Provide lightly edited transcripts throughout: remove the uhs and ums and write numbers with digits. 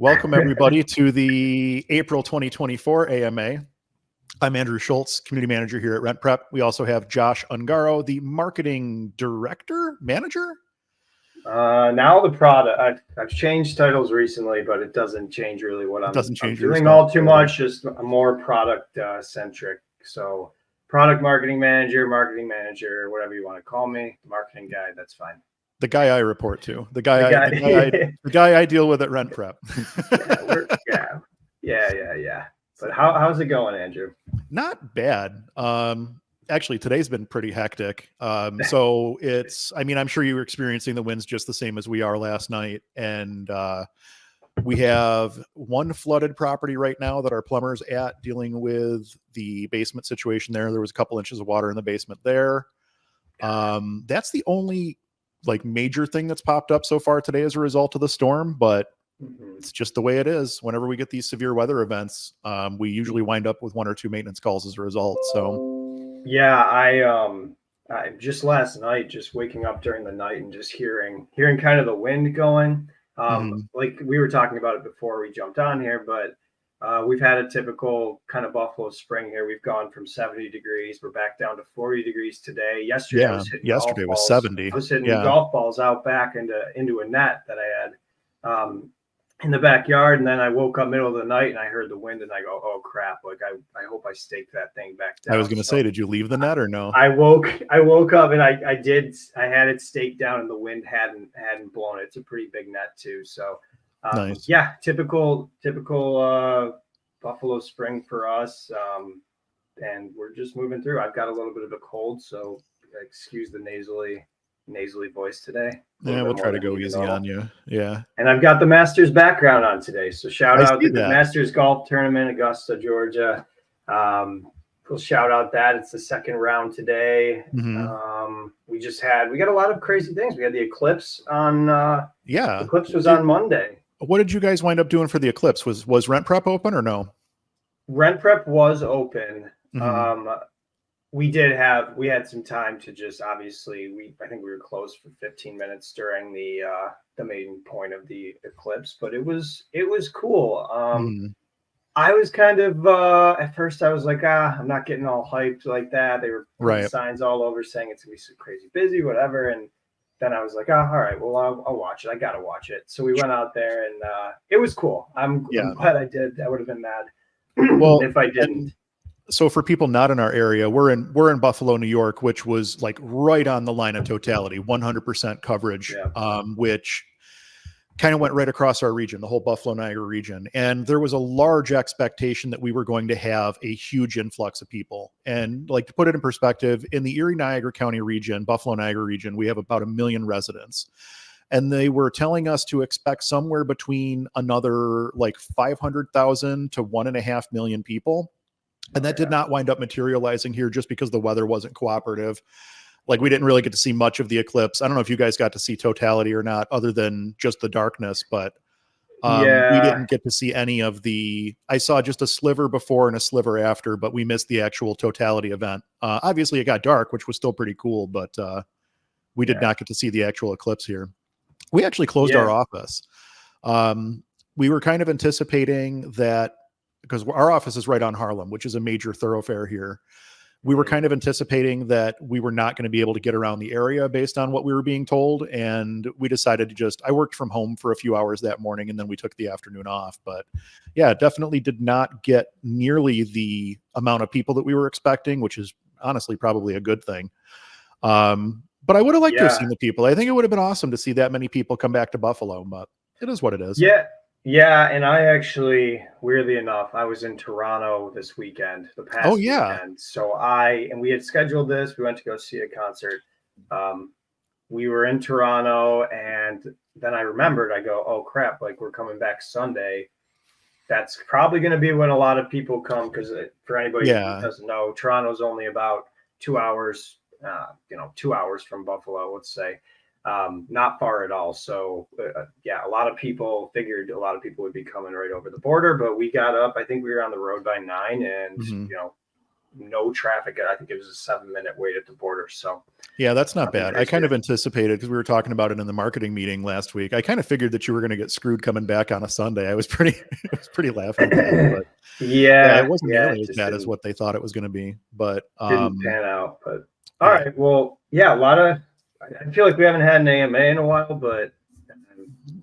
Welcome everybody to the April 2024 AMA. I'm Andrew Schultz, community manager here at RentPrep. We also have Josh Ungaro, the marketing manager. Now the product. I've changed titles recently, but it doesn't change really what I'm doing all too much. Just a more product centric. So product marketing manager, whatever you want to call me, marketing guy. That's fine. The guy I report to, the guy I deal with at RentPrep. Yeah. But how's it going, Andrew? Not bad. Actually, today's been pretty hectic. So I'm sure you were experiencing the winds just the same as we are last night. And we have one flooded property right now that our plumber's at dealing with the basement situation there. There was a couple inches of water in the basement there. That's the only major thing that's popped up so far today as a result of the storm, but it's just the way it is. Whenever we get these severe weather events, we usually wind up with one or two maintenance calls as a result. So yeah, I just last night, just waking up during the night and just hearing kind of the wind going. Like we were talking about it before we jumped on here, but we've had a typical kind of Buffalo spring here. We've gone from 70 degrees. We're back down to 40 degrees today. Yesterday was 70. I was hitting golf balls out back into a net that I had in the backyard. And then I woke up middle of the night and I heard the wind and I go, oh crap. I hope I staked that thing back down. I was going to say, did you leave the net or no? I woke up and I had it staked down and the wind hadn't blown it. It's a pretty big net too. So nice. Yeah, typical Buffalo spring for us. And we're just moving through. I've got a little bit of a cold, so excuse the nasally voice today. Yeah, we'll try to go easy on you. Yeah. And I've got the Masters background on today. So shout out to the Masters Golf Tournament, Augusta, Georgia. We'll shout out that. It's the second round today. We got a lot of crazy things. We had the eclipse on the eclipse was on Monday. What did you guys wind up doing for the eclipse? Was RentPrep open or no? RentPrep was open. We had some time to just obviously I think we were closed for 15 minutes during the main point of the eclipse, but it was cool. I was kind of at first I was like, I'm not getting all hyped like that. They were putting signs all over saying it's gonna be so crazy busy, whatever. And then I was like, all right, well, I'll watch it. I gotta watch it. So we went out there and it was cool. I'm glad I did. I would have been mad if I didn't. So for people not in our area, we're in Buffalo, New York, which was right on the line of totality, 100% coverage, which kind of went right across our region, the whole Buffalo Niagara region. And there was a large expectation that we were going to have a huge influx of people. And to put it in perspective, in the Erie Niagara County region, Buffalo Niagara region, we have about 1 million residents. And they were telling us to expect somewhere between another 500,000 to 1.5 million people. And that did not wind up materializing here just because the weather wasn't cooperative. We didn't really get to see much of the eclipse. I don't know if you guys got to see totality or not, other than just the darkness, but we didn't get to see any of I saw just a sliver before and a sliver after, but we missed the actual totality event. Obviously it got dark, which was still pretty cool, but we did not get to see the actual eclipse here. We actually closed our office. We were kind of anticipating that, because our office is right on Harlem, which is a major thoroughfare here. We were kind of anticipating that we were not going to be able to get around the area based on what we were being told. And we decided I worked from home for a few hours that morning and then we took the afternoon off. But yeah, definitely did not get nearly the amount of people that we were expecting, which is honestly probably a good thing. But I would have liked to have seen the people. I think it would have been awesome to see that many people come back to Buffalo, but it is what it is. Yeah, and I actually, weirdly enough, I was in Toronto this weekend, the past weekend. So we had scheduled this. We went to go see a concert. We were in Toronto, and then I remembered, I go, oh crap, we're coming back Sunday. That's probably going to be when a lot of people come, because for anybody who doesn't know, Toronto's only about 2 hours, 2 hours from Buffalo, let's say. Not far at all. So a lot of people figured a lot of people would be coming right over the border, but we got up, I think we were on the road by 9 and no traffic. I think it was a 7-minute wait at the border. So yeah, that's not bad. I kind of anticipated, because we were talking about it in the marketing meeting last week. I kind of figured that you were going to get screwed coming back on a Sunday. I was pretty laughing at that, but yeah, it wasn't nearly as bad as what they thought it was going to be, but didn't pan out. But all right, well, yeah, I feel like we haven't had an AMA in a while, but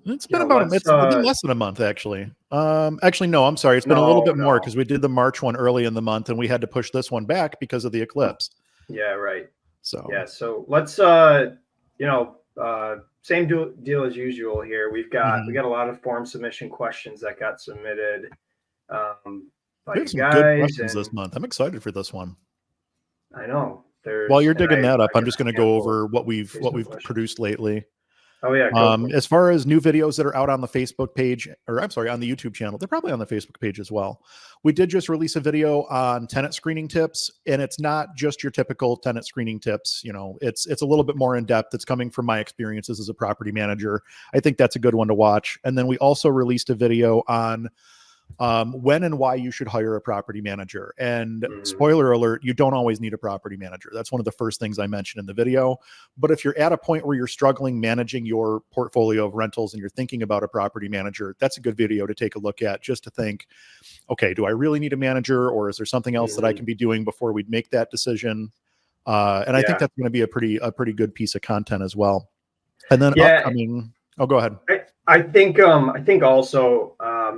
it's been it's been less than a month, actually. Actually, no, I'm sorry. It's been a little bit more, because we did the March one early in the month and we had to push this one back because of the eclipse. Yeah, right. So yeah, so let's same deal as usual here. We got a lot of form submission questions that got submitted by you guys. Good questions this month. I'm excited for this one. I know. While you're digging that up, I'm just going to go over what we've produced lately. Oh yeah. As far as new videos that are out on the Facebook page, or I'm sorry, on the YouTube channel, they're probably on the Facebook page as well. We did just release a video on tenant screening tips, and it's not just your typical tenant screening tips. It's a little bit more in depth. It's coming from my experiences as a property manager. I think that's a good one to watch. And then we also released a video on when and why you should hire a property manager. And spoiler alert, you don't always need a property manager. That's one of the first things I mentioned in the video. But if you're at a point where you're struggling managing your portfolio of rentals and you're thinking about a property manager, that's a good video to take a look at, just to think, okay, do I really need a manager, or is there something else that I can be doing before we make that decision? And I think that's going to be a pretty good piece of content as well. And then upcoming, go ahead. I think also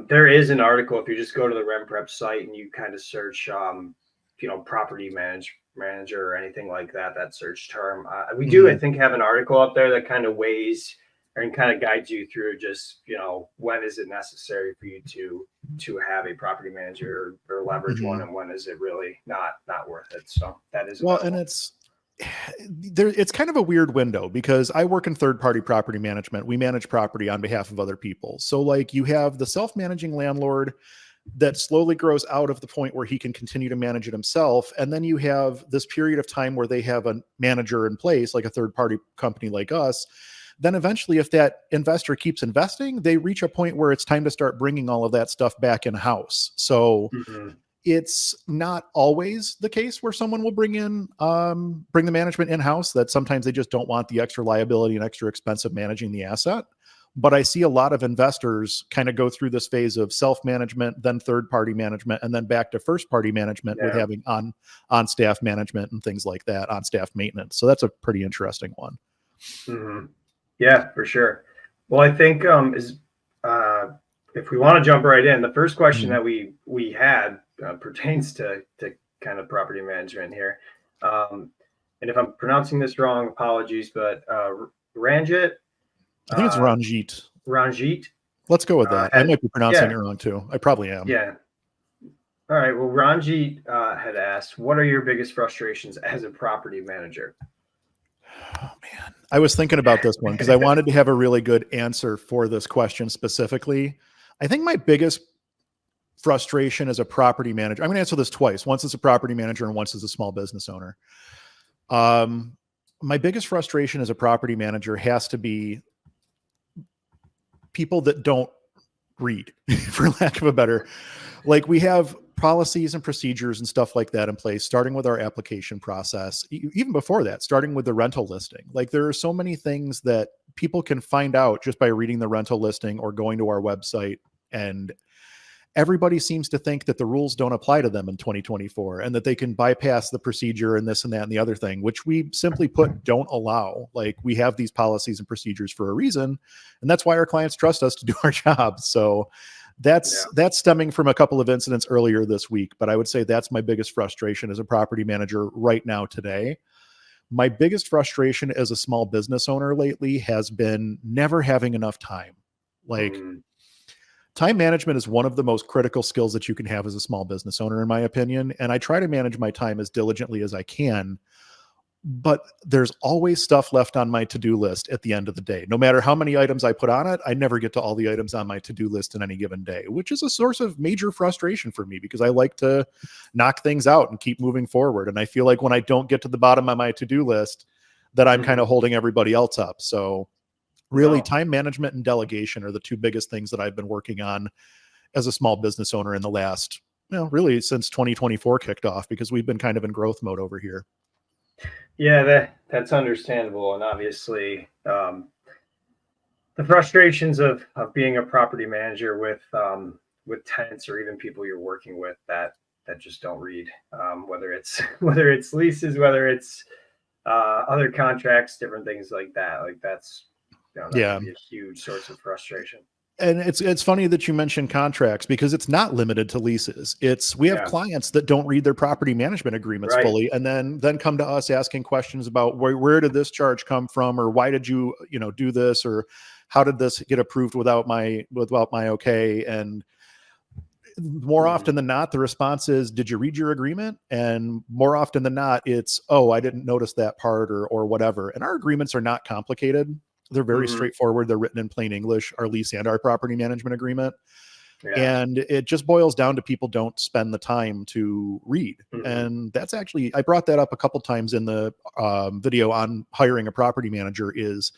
there is an article, if you just go to the RentPrep site and you kind of search property manager or anything like that search term. We do I think have an article up there that kind of weighs and kind of guides you through just when is it necessary for you to have a property manager or leverage one, and when is it really not worth it. So that is and it's kind of a weird window, because I work in third-party property management. We manage property on behalf of other people. So like, you have the self-managing landlord that slowly grows out of the point where he can continue to manage it himself. And then you have this period of time where they have a manager in place, like a third-party company like us. Then eventually, if that investor keeps investing, they reach a point where it's time to start bringing all of that stuff back in-house. So it's not always the case where someone will bring the management in-house. That sometimes they just don't want the extra liability and extra expense of managing the asset. But I see a lot of investors kind of go through this phase of self-management, then third-party management, and then back to first-party management with having on-staff management and things like that, on-staff maintenance. So that's a pretty interesting one. Yeah, for sure. Well, I think if we want to jump right in, the first question that we had pertains to kind of property management here. And if I'm pronouncing this wrong, apologies, but Ranjit. I think it's Ranjit. Ranjit. Let's go with that. I might be pronouncing it wrong too. I probably am. Yeah. All right. Well, Ranjit had asked, what are your biggest frustrations as a property manager? Oh man, I was thinking about this one because I wanted to have a really good answer for this question specifically. I think my biggest frustration as a property manager, I'm going to answer this twice. Once as a property manager and once as a small business owner. My biggest frustration as a property manager has to be people that don't read, for lack of a better, like we have policies and procedures and stuff like that in place, starting with our application process. Even before that, starting with the rental listing. Like there are so many things that people can find out just by reading the rental listing or going to our website. And everybody seems to think that the rules don't apply to them in 2024 and that they can bypass the procedure and this and that and the other thing, which we simply put don't allow. Like we have these policies and procedures for a reason. And that's why our clients trust us to do our job. So that's stemming from a couple of incidents earlier this week. But I would say that's my biggest frustration as a property manager right now today. My biggest frustration as a small business owner lately has been never having enough time. Like time management is one of the most critical skills that you can have as a small business owner, in my opinion. And I try to manage my time as diligently as I can, but there's always stuff left on my to-do list at the end of the day. No matter how many items I put on it, I never get to all the items on my to-do list in any given day, which is a source of major frustration for me because I like to knock things out and keep moving forward. And I feel like when I don't get to the bottom of my to-do list, that I'm kind of holding everybody else up. So really, time management and delegation are the two biggest things that I've been working on as a small business owner in the last really since 2024 kicked off, because we've been kind of in growth mode over here. Yeah, that's understandable. And obviously, the frustrations of being a property manager with tenants or even people you're working with that just don't read, whether it's leases, whether it's other contracts, different things like that. Like that's, that Yeah. can be a huge source of frustration. And it's funny that you mentioned contracts, because it's not limited to leases. We have clients that don't read their property management agreements fully, and then come to us asking questions about where did this charge come from, or why did you do this, or how did this get approved without my okay. And more often than not, the response is, did you read your agreement? And more often than not, it's, oh, I didn't notice that part, or whatever. And our agreements are not complicated. They're very straightforward. They're written in plain English, our lease and our property management agreement. And it just boils down to people don't spend the time to read. And that's actually, I brought that up a couple times in the video on hiring a property manager, is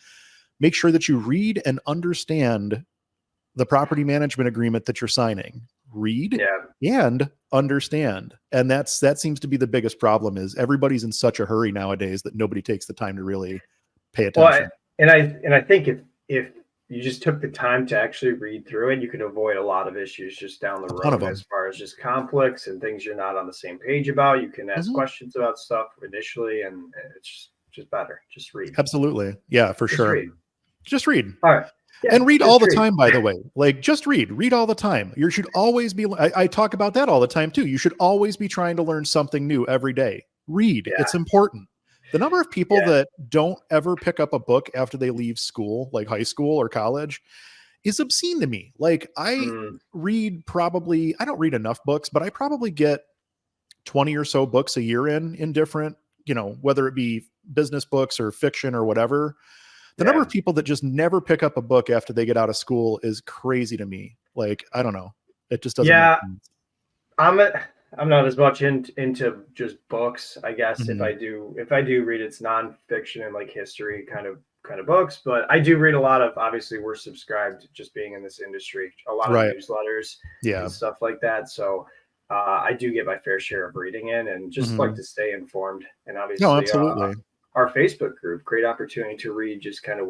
make sure that you read and understand the property management agreement that you're signing. Read and understand. And that seems to be the biggest problem, is everybody's in such a hurry nowadays that nobody takes the time to really pay attention. And I think if you just took the time to actually read through it, you could avoid a lot of issues just down the road, as far as just conflicts and things you're not on the same page about. You can ask questions about stuff initially, and it's just better. Just read. Absolutely. Yeah, for sure. Just read. All right. Yeah, and read all the time, by the way. Like, just read all the time. You should always be, I talk about that all the time too. You should always be trying to learn something new every day. Read. It's important. The number of people that don't ever pick up a book after they leave school, like high school or college, is obscene to me. Like, I don't read enough books, but I probably get 20 or so books a year in different, whether it be business books or fiction or whatever. The number of people that just never pick up a book after they get out of school is crazy to me. Like, I don't know. It just doesn't make sense. I'm not as much into just books, I guess. If I do read, it's nonfiction and like history kind of books, but I do read a lot of, obviously we're subscribed, just being in this industry, a lot of newsletters and stuff like that. So I do get my fair share of reading in, and just like to stay informed. And obviously, absolutely. Our Facebook group, great opportunity to read just kind of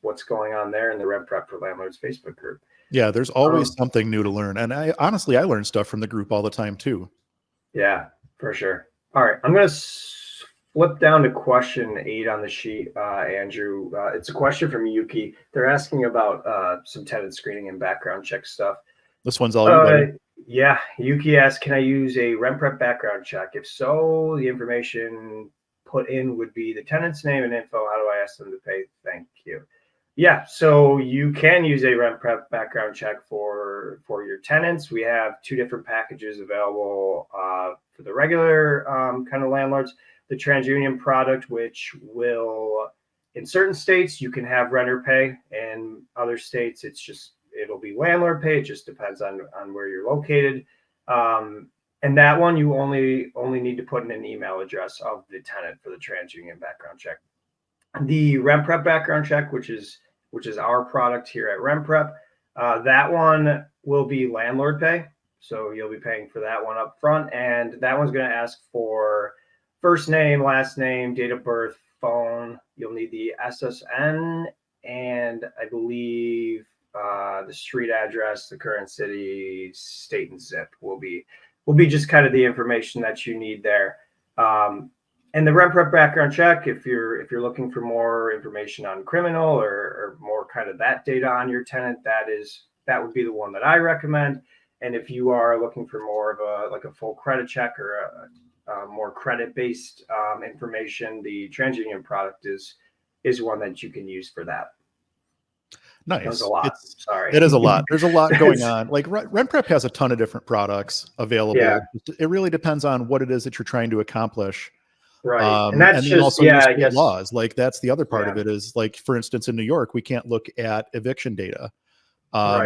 what's going on there in the RentPrep for Landlords Facebook group. Yeah, there's always something new to learn. And I learn stuff from the group all the time too. Yeah, for sure. All right. I'm going to flip down to question 8 on the sheet, Andrew. It's a question from Yuki. They're asking about some tenant screening and background check stuff. This one's all you, buddy. Yeah. Yuki asks, can I use a RentPrep background check? If so, the information put in would be the tenant's name and info. How do I ask them to pay? Thank you. Yeah, so you can use a RentPrep background check for your tenants. We have 2 different packages available for the regular kind of landlords. The TransUnion product, which will, in certain states, you can have renter pay, and other states, it'll be landlord pay. It just depends on where you're located. And that one, you only need to put in an email address of the tenant for the TransUnion background check. The RentPrep background check, which is our product here at RentPrep, that one will be landlord pay. So you'll be paying for that one up front. And that one's going to ask for first name, last name, date of birth, phone. You'll need the SSN, and I believe the street address, the current city, state, and zip will be just kind of the information that you need there. And the RentPrep background check, if you're looking for more information on criminal or more kind of that data on your tenant, that would be the one that I recommend. And if you are looking for more of a full credit check or a more credit-based information, the TransUnion product is one that you can use for that. Nice. That was a lot. Sorry. It is a lot. There's a lot going on. Like RentPrep has a ton of different products available. Yeah. It really depends on what it is that you're trying to accomplish. Right. And that's just, also I guess laws. Like that's the other part of it is, like, for instance, in New York, we can't look at eviction data,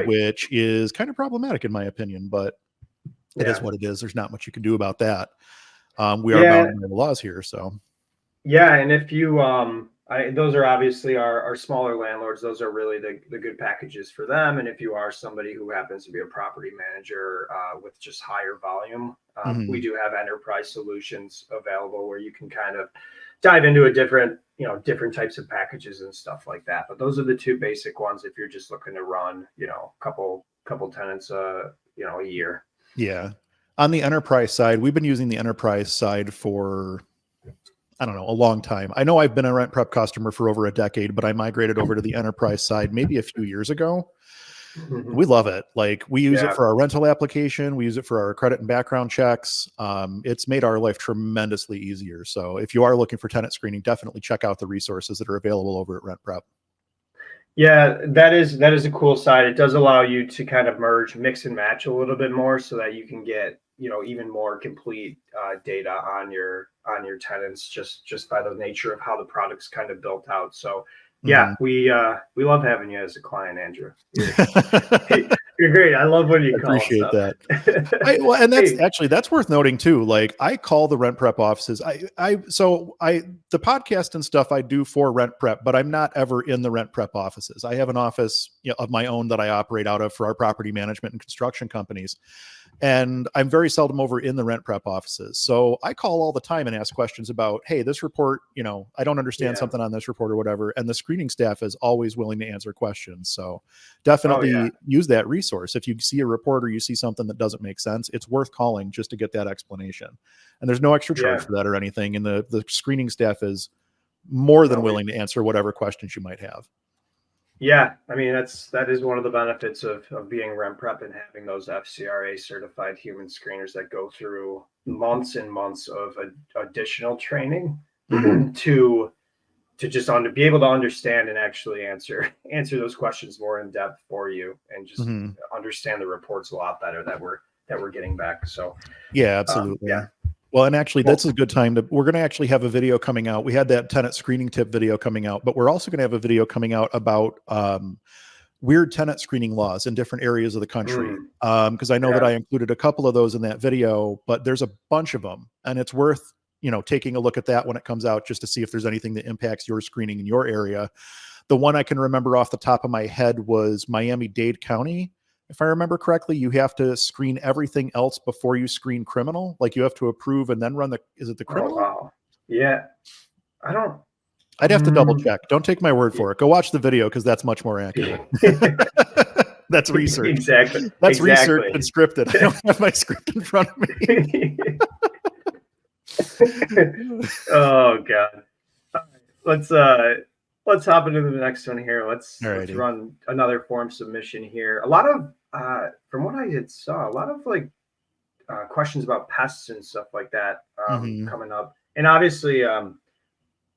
which is kind of problematic in my opinion, but it is what it is. There's not much you can do about that. We are bound by the laws here. So. Yeah. And if you, Those are obviously our smaller landlords. Those are really the good packages for them. And if you are somebody who happens to be a property manager with just higher volume, we do have enterprise solutions available where you can kind of dive into a different types of packages and stuff like that. But those are the two basic ones if you're just looking to run, couple tenants, a year. Yeah. On the enterprise side, we've been using the enterprise side for, I don't know, a long time. I know I've been a RentPrep customer for over a decade, but I migrated over to the enterprise side maybe a few years ago. We love it. Like, we use it for our rental application. We use it for our credit and background checks. It's made our life tremendously easier. So if you are looking for tenant screening, definitely check out the resources that are available over at RentPrep. Yeah, that is a cool side. It does allow you to kind of mix and match a little bit more so that you can get, even more complete data on your tenants just by the nature of how the product's kind of built out. So yeah, we love having you as a client, Andrew. You're great. I love when you call. Appreciate that. And that's worth noting too. Like, I call the RentPrep offices. The podcast and stuff I do for RentPrep, but I'm not ever in the RentPrep offices. I have an office of my own that I operate out of for our property management and construction companies. And I'm very seldom over in the RentPrep offices. So I call all the time and ask questions about, hey, this report, I don't understand something on this report or whatever. And the screening staff is always willing to answer questions. So definitely use that resource. If you see a report or you see something that doesn't make sense, it's worth calling just to get that explanation. And there's no extra charge for that or anything. And the screening staff is more than willing to answer whatever questions you might have. Yeah, I mean, that is one of the benefits of being RentPrep and having those FCRA certified human screeners that go through months and months of additional training to just be able to understand and actually answer those questions more in depth for you and just understand the reports a lot better that we're getting back. So yeah, absolutely. Well, and actually, that's a good time we're going to actually have a video coming out. We had that tenant screening tip video coming out, but we're also going to have a video coming out about weird tenant screening laws in different areas of the country. Because I know that I included a couple of those in that video, but there's a bunch of them, and it's worth, taking a look at that when it comes out, just to see if there's anything that impacts your screening in your area. The one I can remember off the top of my head was Miami-Dade County. If I remember correctly, you have to screen everything else before you screen criminal. Like, you have to approve and then run is it the criminal? Oh, wow. Yeah. I'd have to double check. Don't take my word for it. Go watch the video, because that's much more accurate. That's research. Exactly. That's research and scripted. I don't have my script in front of me. Oh God. Let's hop into the next one here. Let's run another form submission here. A lot of from what I saw, a lot of questions about pests and stuff like that coming up. And obviously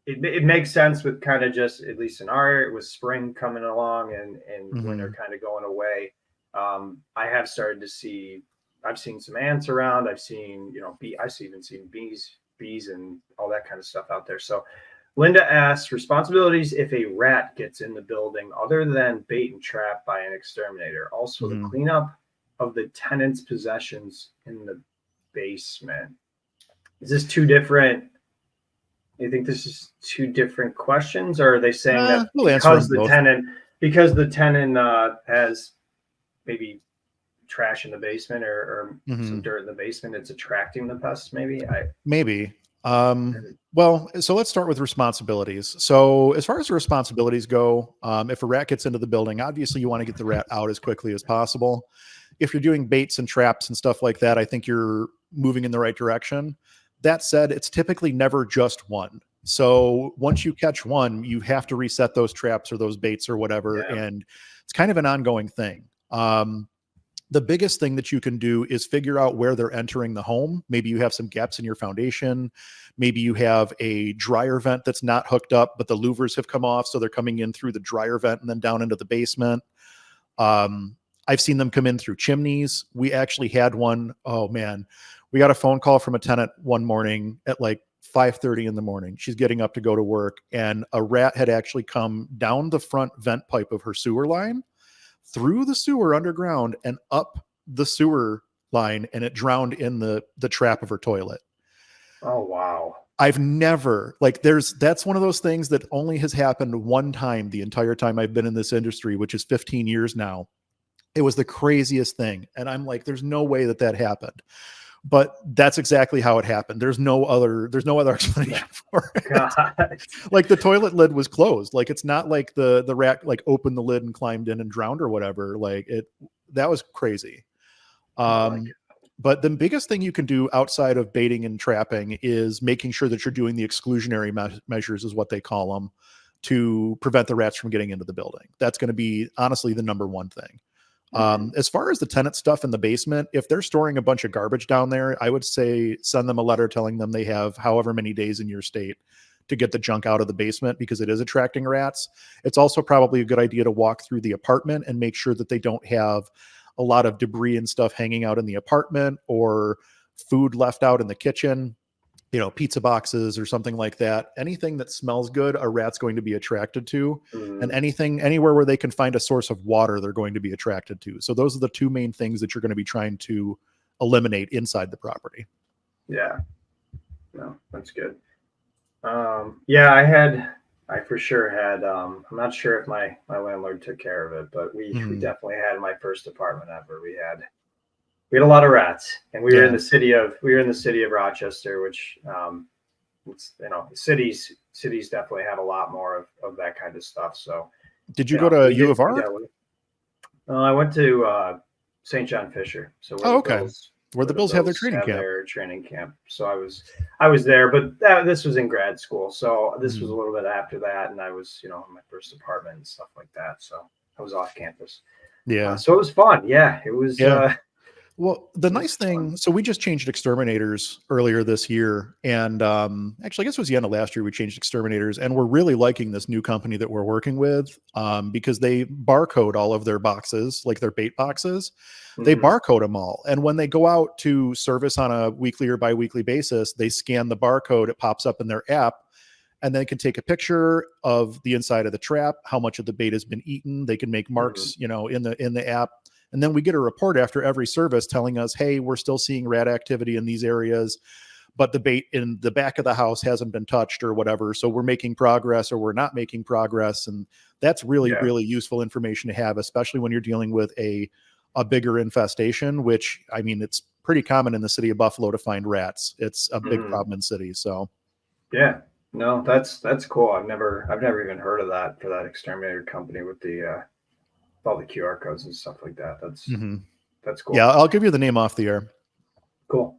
it makes sense with kind of just, at least in our area, with spring coming along and winter kind of going away. I have started to see, I've seen some ants around. I've seen, I've even seen bees and all that kind of stuff out there. So Linda asks, responsibilities if a rat gets in the building other than bait and trap by an exterminator. Also, the cleanup of the tenant's possessions in the basement. Is this two different? You think this is two different questions, or are they saying that because the tenant has maybe trash in the basement or some dirt in the basement, it's attracting the pests? Maybe. Well, so let's start with responsibilities. So as far as the responsibilities go, if a rat gets into the building, obviously you want to get the rat out as quickly as possible. If you're doing baits and traps and stuff like that, I think you're moving in the right direction. That said, it's typically never just one. So once you catch one, you have to reset those traps or those baits or whatever. And it's kind of an ongoing thing. The biggest thing that you can do is figure out where they're entering the home. Maybe you have some gaps in your foundation. Maybe you have a dryer vent that's not hooked up, but the louvers have come off, so they're coming in through the dryer vent and then down into the basement. I've seen them come in through chimneys. We actually had one. Oh man, we got a phone call from a tenant one morning at 5:30 in the morning. She's getting up to go to work, and a rat had actually come down the front vent pipe of her sewer line, through the sewer underground and up the sewer line, and it drowned in the trap of her toilet. Oh, wow. I've never that's one of those things that only has happened one time the entire time I've been in this industry, which is 15 years now. It was the craziest thing. And I'm like, there's no way that happened. But that's exactly how it happened. There's no other explanation for it. God. Like the toilet lid was closed. Like it's not like the rat like opened the lid and climbed in and drowned or whatever. Like that was crazy. But the biggest thing you can do outside of baiting and trapping is making sure that you're doing the exclusionary measures, is what they call them, to prevent the rats from getting into the building. That's going to be honestly the number one thing. As far as the tenant stuff in the basement, if they're storing a bunch of garbage down there, I would say send them a letter telling them they have however many days in your state to get the junk out of the basement, because it is attracting rats. It's also probably a good idea to walk through the apartment and make sure that they don't have a lot of debris and stuff hanging out in the apartment, or food left out in the kitchen, pizza boxes or something like that. Anything that smells good, a rat's going to be attracted to. And anywhere where they can find a source of water, they're going to be attracted to. So those are the two main things that you're going to be trying to eliminate inside the property. Yeah. No, that's good. Yeah, I for sure had, I'm not sure if my landlord took care of it, but we definitely had my first apartment ever. We had a lot of rats, and we were in the city of Rochester, which, it's, cities definitely had a lot more of that kind of stuff. So did you go to U of R? I went to St. John Fisher. So where the Bills have their training camp. So I was there, but this was in grad school. So this was a little bit after that. And I was, in my first apartment and stuff like that. So I was off campus. Yeah. So it was fun. Yeah, it was. Yeah. Well, the nice thing, so we just changed exterminators earlier this year. And actually, I guess it was the end of last year we changed exterminators. And we're really liking this new company that we're working with, because they barcode all of their boxes, like their bait boxes. They barcode them all. And when they go out to service on a weekly or biweekly basis, they scan the barcode. It pops up in their app. And they can take a picture of the inside of the trap, how much of the bait has been eaten. They can make marks, in the app. And then we get a report after every service telling us, hey, we're still seeing rat activity in these areas, but the bait in the back of the house hasn't been touched or whatever. So we're making progress or we're not making progress. And that's really, really useful information to have, especially when you're dealing with a bigger infestation, which, I mean, it's pretty common in the city of Buffalo to find rats. It's a big problem in cities. So yeah, no, that's cool. I've never even heard of that, for that exterminator company with the all the QR codes and stuff like that. That's cool. Yeah, I'll give you the name off the air. Cool.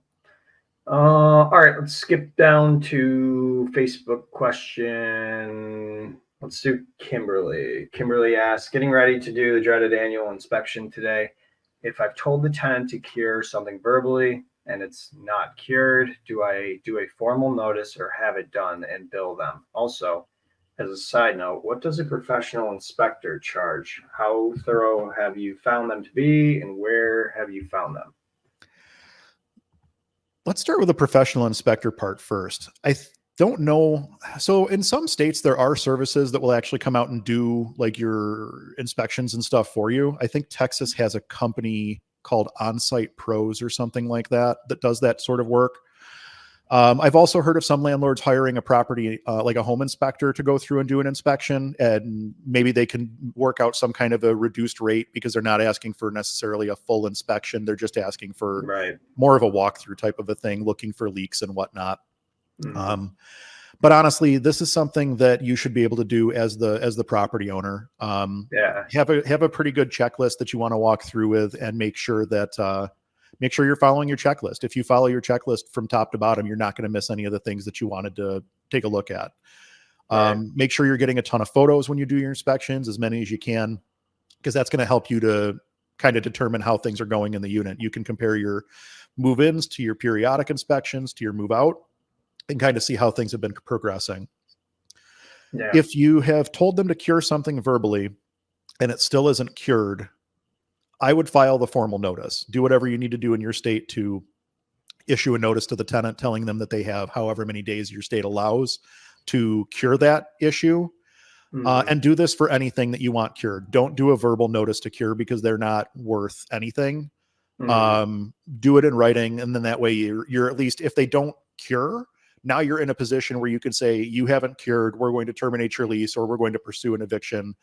All right, let's skip down to Facebook question. Let's do Kimberly. Kimberly asks, getting ready to do the dreaded annual inspection today. If I've told the tenant to cure something verbally and it's not cured, do I do a formal notice or have it done and bill them? Also, as a side note, what does a professional inspector charge? How thorough have you found them to be, and where have you found them? Let's start with the professional inspector part first. I don't know. So in some states, there are services that will actually come out and do like your inspections and stuff for you. I think Texas has a company called On-Site Pros or something like that does that sort of work. I've also heard of some landlords hiring a property, like a home inspector, to go through and do an inspection, and maybe they can work out some kind of a reduced rate because they're not asking for necessarily a full inspection. They're just asking for more of a walkthrough type of a thing, looking for leaks and whatnot. But honestly, this is something that you should be able to do as the property owner. Have a pretty good checklist that you want to walk through with, and make sure you're following your checklist. If you follow your checklist from top to bottom, you're not going to miss any of the things that you wanted to take a look at. Make sure you're getting a ton of photos when you do your inspections, as many as you can, because that's going to help you to kind of determine how things are going in the unit. You can compare your move-ins to your periodic inspections to your move-out, and kind of see how things have been progressing. If you have told them to cure something verbally and it still isn't cured, I would file the formal notice. Do whatever you need to do in your state to issue a notice to the tenant telling them that they have however many days your state allows to cure that issue. And do this for anything that you want cured. Don't do a verbal notice to cure, because they're not worth anything. Do it in writing, and then that way you're at least, if they don't cure, now you're in a position where you can say, you haven't cured, we're going to terminate your lease, or we're going to pursue an eviction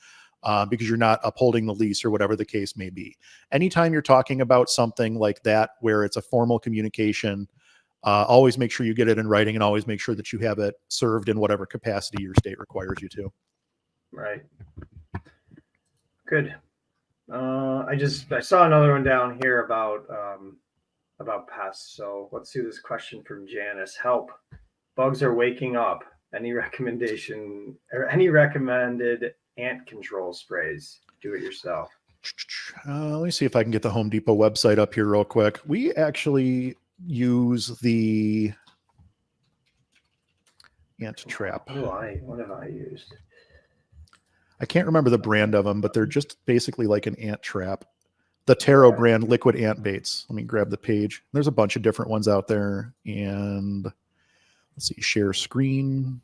because you're not upholding the lease, or whatever the case may be. Anytime you're talking about something like that, where it's a formal communication, always make sure you get it in writing, and always make sure that you have it served in whatever capacity your state requires you to. Right. Good. I saw another one down here about pests. So let's do this question from Janice. Help. Bugs are waking up. Any recommendation or any recommended ant control sprays? Do it yourself. Let me see if I can get the Home Depot website up here real quick. We actually use the ant trap. What have I used? I can't remember the brand of them, but they're just basically like an ant trap. The Taro brand liquid ant baits. Let me grab the page. There's a bunch of different ones out there. And let's see, share screen.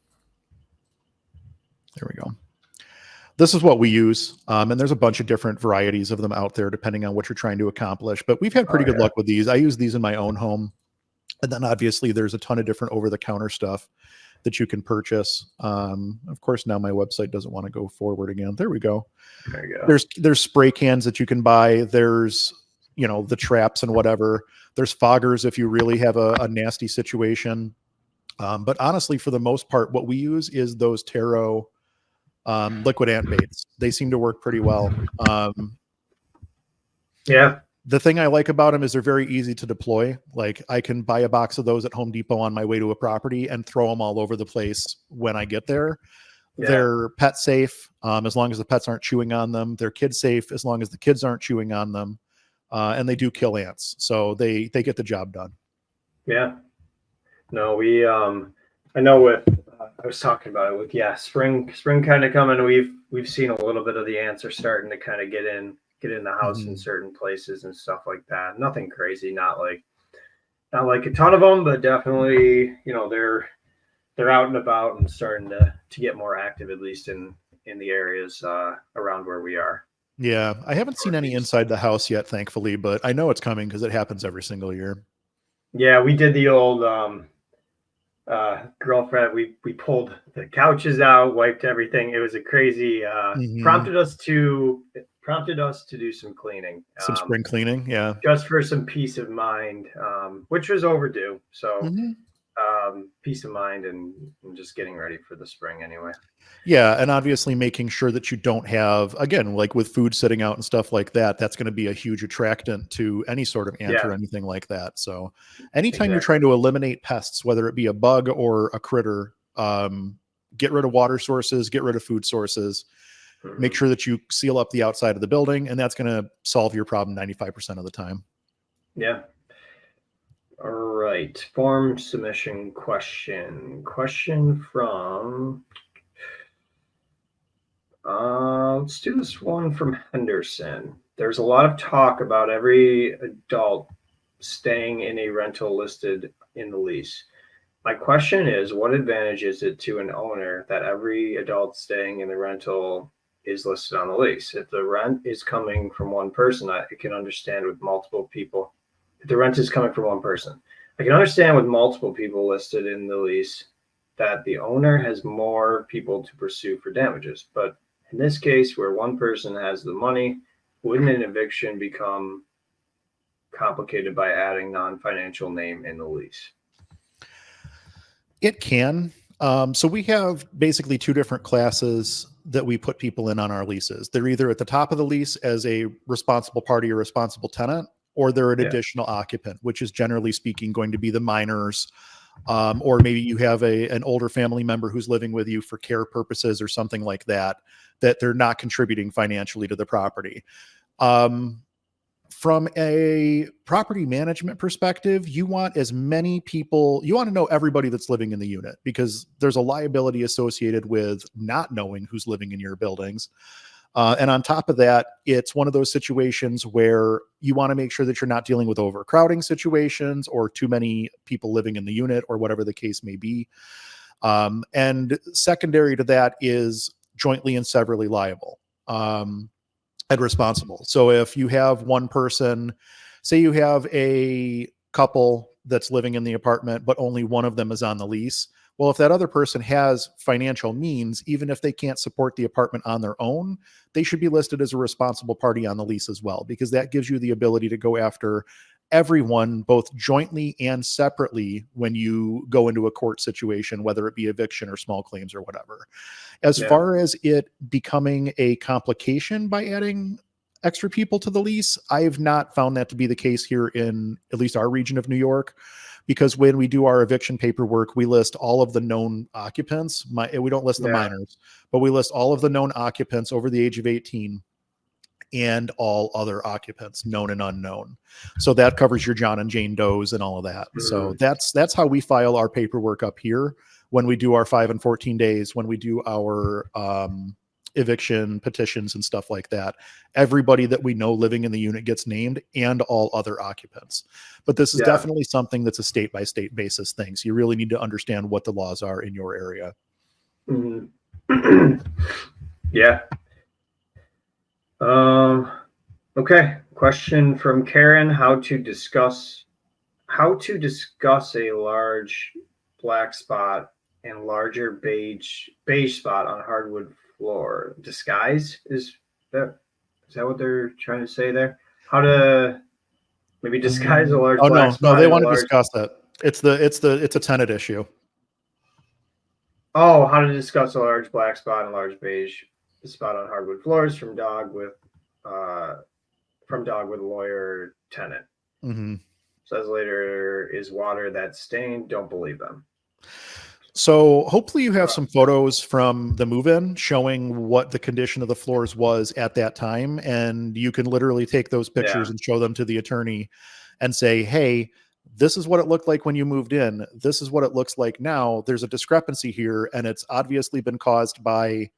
There we go. This is what we use. And there's a bunch of different varieties of them out there, depending on what you're trying to accomplish. But we've had pretty good luck with these. I use these in my own home. And then obviously there's a ton of different over-the-counter stuff that you can purchase. Of course, now my website doesn't want to go forward again. There we go. There you go. There's spray cans that you can buy. There's, the traps and whatever. There's foggers if you really have a nasty situation. But honestly, for the most part, what we use is those Taro liquid ant baits. They seem to work pretty well. Yeah. The thing I like about them is they're very easy to deploy. Like, I can buy a box of those at Home Depot on my way to a property and throw them all over the place when I get there. Yeah. They're pet safe as long as the pets aren't chewing on them. They're kid safe as long as the kids aren't chewing on them. And they do kill ants. So they get the job done. Yeah. No, I know I was talking about it with, spring kind of coming. We've seen a little bit of the ants are starting to kind of get in the house in certain places and stuff like that. Nothing crazy, not like a ton of them, but definitely, they're out and about and starting to get more active, at least in the areas around where we are. Yeah, I haven't seen any inside the house yet, thankfully, but I know it's coming because it happens every single year. Yeah, we did the old girlfriend. We pulled the couches out, wiped everything. It was a crazy. Prompted us to do some cleaning, some spring cleaning, yeah, just for some peace of mind, which was overdue. So peace of mind and just getting ready for the spring anyway. Yeah, and obviously making sure that you don't have, again, like with food sitting out and stuff like that, that's going to be a huge attractant to any sort of ant or anything like that. So anytime you're trying to eliminate pests, whether it be a bug or a critter, get rid of water sources, get rid of food sources. Make sure that you seal up the outside of the building, and that's going to solve your problem 95% of the time. Yeah. All right. Form submission question. Question from, let's do this one from Henderson. There's a lot of talk about every adult staying in a rental listed in the lease. My question is, what advantage is it to an owner that every adult staying in the rental is listed on the lease? If the rent is coming from one person, I can understand with multiple people. If the rent is coming from one person, I can understand with multiple people listed in the lease that the owner has more people to pursue for damages. But in this case, where one person has the money, wouldn't an eviction become complicated by adding non-financial name in the lease? It can. So we have basically two different classes that we put people in on our leases. They're either at the top of the lease as a responsible party or responsible tenant, or they're an additional occupant, which is generally speaking going to be the minors, or maybe you have an older family member who's living with you for care purposes or something like that, that they're not contributing financially to the property. From a property management perspective, you want as many people, you want to know everybody that's living in the unit, because there's a liability associated with not knowing who's living in your buildings. And on top of that, it's one of those situations where you want to make sure that you're not dealing with overcrowding situations or too many people living in the unit or whatever the case may be. And secondary to that is jointly and severally liable. And responsible. So if you have one person, say you have a couple that's living in the apartment, but only one of them is on the lease. Well, if that other person has financial means, even if they can't support the apartment on their own, they should be listed as a responsible party on the lease as well, because that gives you the ability to go after everyone, both jointly and separately, when you go into a court situation, whether it be eviction or small claims or whatever. As far as it becoming a complication by adding extra people to the lease, I have not found that to be the case here in at least our region of New York, because when we do our eviction paperwork, we list all of the known occupants. We don't list the minors, but we list all of the known occupants over the age of 18 and all other occupants, known and unknown. So that covers your John and Jane Does and all of that. So that's how we file our paperwork up here when we do our 5 and 14 days, when we do our eviction petitions and stuff like that. Everybody that we know living in the unit gets named, and all other occupants. But this is definitely something that's a state by state basis thing. So you really need to understand what the laws are in your area. Yeah. Okay. Question from Karen: How to discuss a large black spot and larger beige spot on hardwood floor? Disguise, is that what they're trying to say there? How to maybe disguise a large black spot? No, they want to discuss that. It's a tenant issue. Oh, how to discuss a large black spot and large beige spot on hardwood floors from dog with lawyer tenant. Says later, is water that stained? Don't believe them. So hopefully you have some photos from the move-in showing what the condition of the floors was at that time. And you can literally take those pictures and show them to the attorney and say, hey, this is what it looked like when you moved in. This is what it looks like now. There's a discrepancy here, and it's obviously been caused by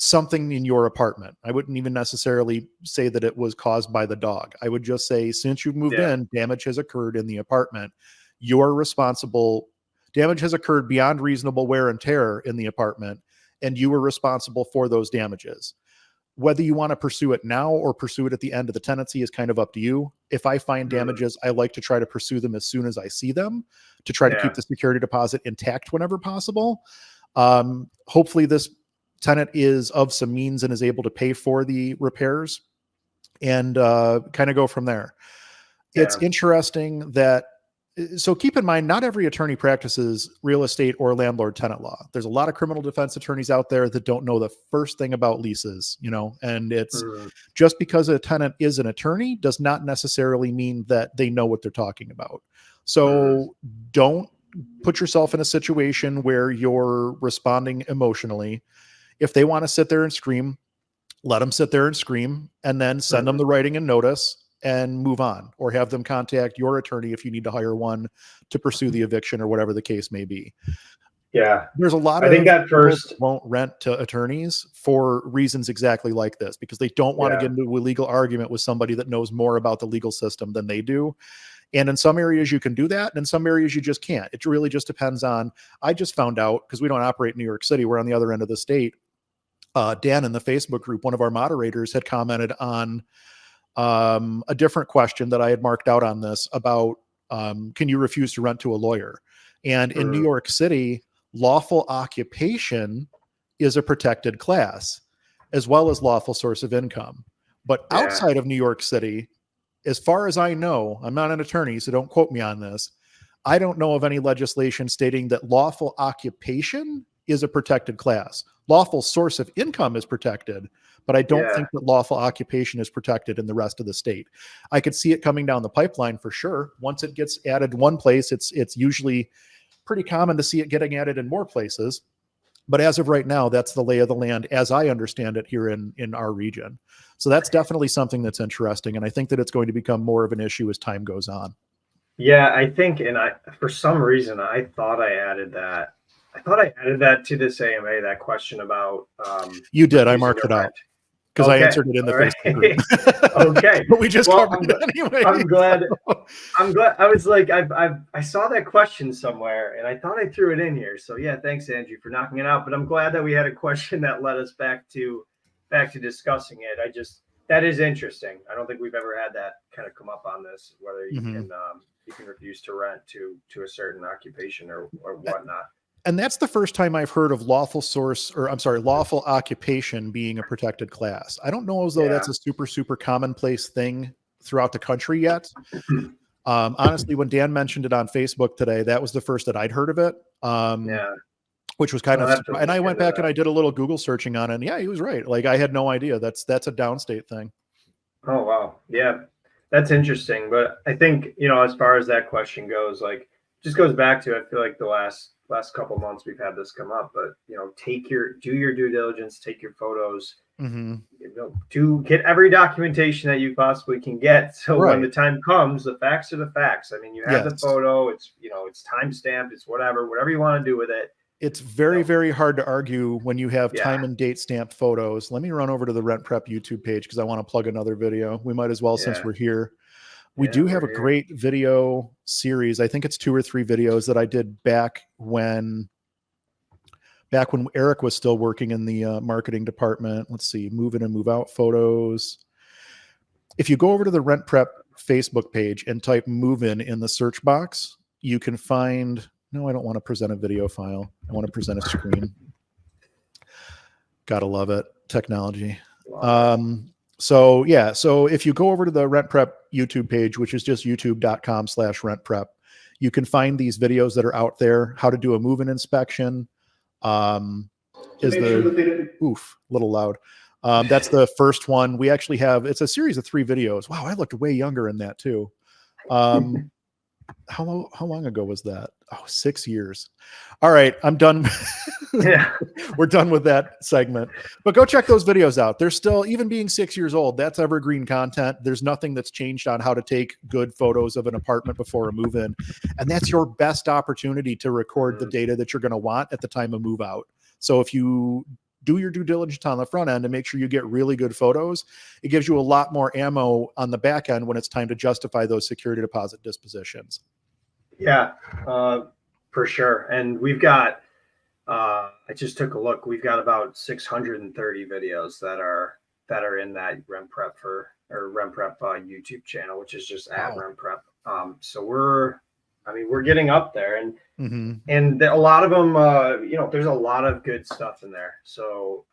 something in your apartment. I wouldn't even necessarily say that it was caused by the dog. I would just say, since you've moved in, damage has occurred in the apartment. You're responsible. Damage has occurred beyond reasonable wear and tear in the apartment, and you were responsible for those damages. Whether you want to pursue it now or pursue it at the end of the tenancy is kind of up to you. If I find damages, I like to try to pursue them as soon as I see them, to try to keep the security deposit intact whenever possible. Hopefully this tenant is of some means and is able to pay for the repairs, and kind of go from there. It's interesting that, so keep in mind, not every attorney practices real estate or landlord tenant law. There's a lot of criminal defense attorneys out there that don't know the first thing about leases, and it's just because a tenant is an attorney does not necessarily mean that they know what they're talking about. So don't put yourself in a situation where you're responding emotionally. If they want to sit there and scream, let them sit there and scream, and then send them the writing and notice and move on, or have them contact your attorney if you need to hire one to pursue the eviction or whatever the case may be. There's a lot of people that won't rent to attorneys for reasons exactly like this, because they don't want to get into a legal argument with somebody that knows more about the legal system than they do. And in some areas you can do that, and in some areas you just can't. It really just depends on, I just found out, because we don't operate in New York City, we're on the other end of the state. Dan in the Facebook group, one of our moderators, had commented on a different question that I had marked out on this about, can you refuse to rent to a lawyer? And in New York City, lawful occupation is a protected class, as well as lawful source of income. But outside of New York City, as far as I know, I'm not an attorney, so don't quote me on this, I don't know of any legislation stating that lawful occupation is a protected class. Lawful source of income is protected, but I don't think that lawful occupation is protected in the rest of the state. I could see it coming down the pipeline for sure. Once it gets added one place, it's usually pretty common to see it getting added in more places. But as of right now, that's the lay of the land as I understand it here in our region. So that's definitely something that's interesting. And I think that it's going to become more of an issue as time goes on. Yeah, I think, and for some reason, I thought I added that. I thought I added that to this AMA, that question about. You did. I marked it out because I answered it in the Facebook group. Okay. But we just covered it anyway. I'm glad. I was like, I saw that question somewhere and I thought I threw it in here. So yeah, thanks, Andrew, for knocking it out. But I'm glad that we had a question that led us back to discussing it. That is interesting. I don't think we've ever had that kind of come up on this, whether you can refuse to rent to a certain occupation or whatnot. And that's the first time I've heard of lawful occupation being a protected class. I don't know as though that's a super commonplace thing throughout the country yet. Honestly, when Dan mentioned it on Facebook today, that was the first that I'd heard of it. Which was kind of, and I went back and I did a little Google searching on it. And yeah, he was right. Like, I had no idea that's a downstate thing. Oh, wow. Yeah, that's interesting. But I think, as far as that question goes, like, just goes back to, I feel like the last couple of months we've had this come up, but do your due diligence, take your photos, get every documentation that you possibly can get. So when the time comes, the facts are the facts. I mean, you have the photo, it's, it's time stamped, it's whatever you want to do with it. It's very, very hard to argue when you have time and date stamped photos. Let me run over to the RentPrep YouTube page because I want to plug another video. We might as well, since we're here. We do have a great video series. I think it's 2 or 3 videos that I did back when Eric was still working in the marketing department. Let's see, move in and move out photos. If you go over to the RentPrep Facebook page and type move in the search box, you can find, no, I don't want to present a video file. I want to present a screen. Gotta love it. Technology. So if you go over to the RentPrep YouTube page, which is just youtube.com/RentPrep, you can find these videos that are out there, how to do a move-in inspection. Little loud. That's the first one. We actually have, it's a series of 3 videos. Wow, I looked way younger in that too. How long ago was that? Oh, 6 years. All right, I'm done. We're done with that segment. But go check those videos out. They're still, even being 6 years old, that's evergreen content. There's nothing that's changed on how to take good photos of an apartment before a move-in. And that's your best opportunity to record the data that you're going to want at the time of move out. So if you do your due diligence on the front end and make sure you get really good photos, it gives you a lot more ammo on the back end when it's time to justify those security deposit dispositions. Yeah, for sure. And we've got, I just took a look. We've got about 630 videos that are in that RentPrep YouTube channel, which is just at RentPrep. So we're getting up there, and a lot of them, there's a lot of good stuff in there. So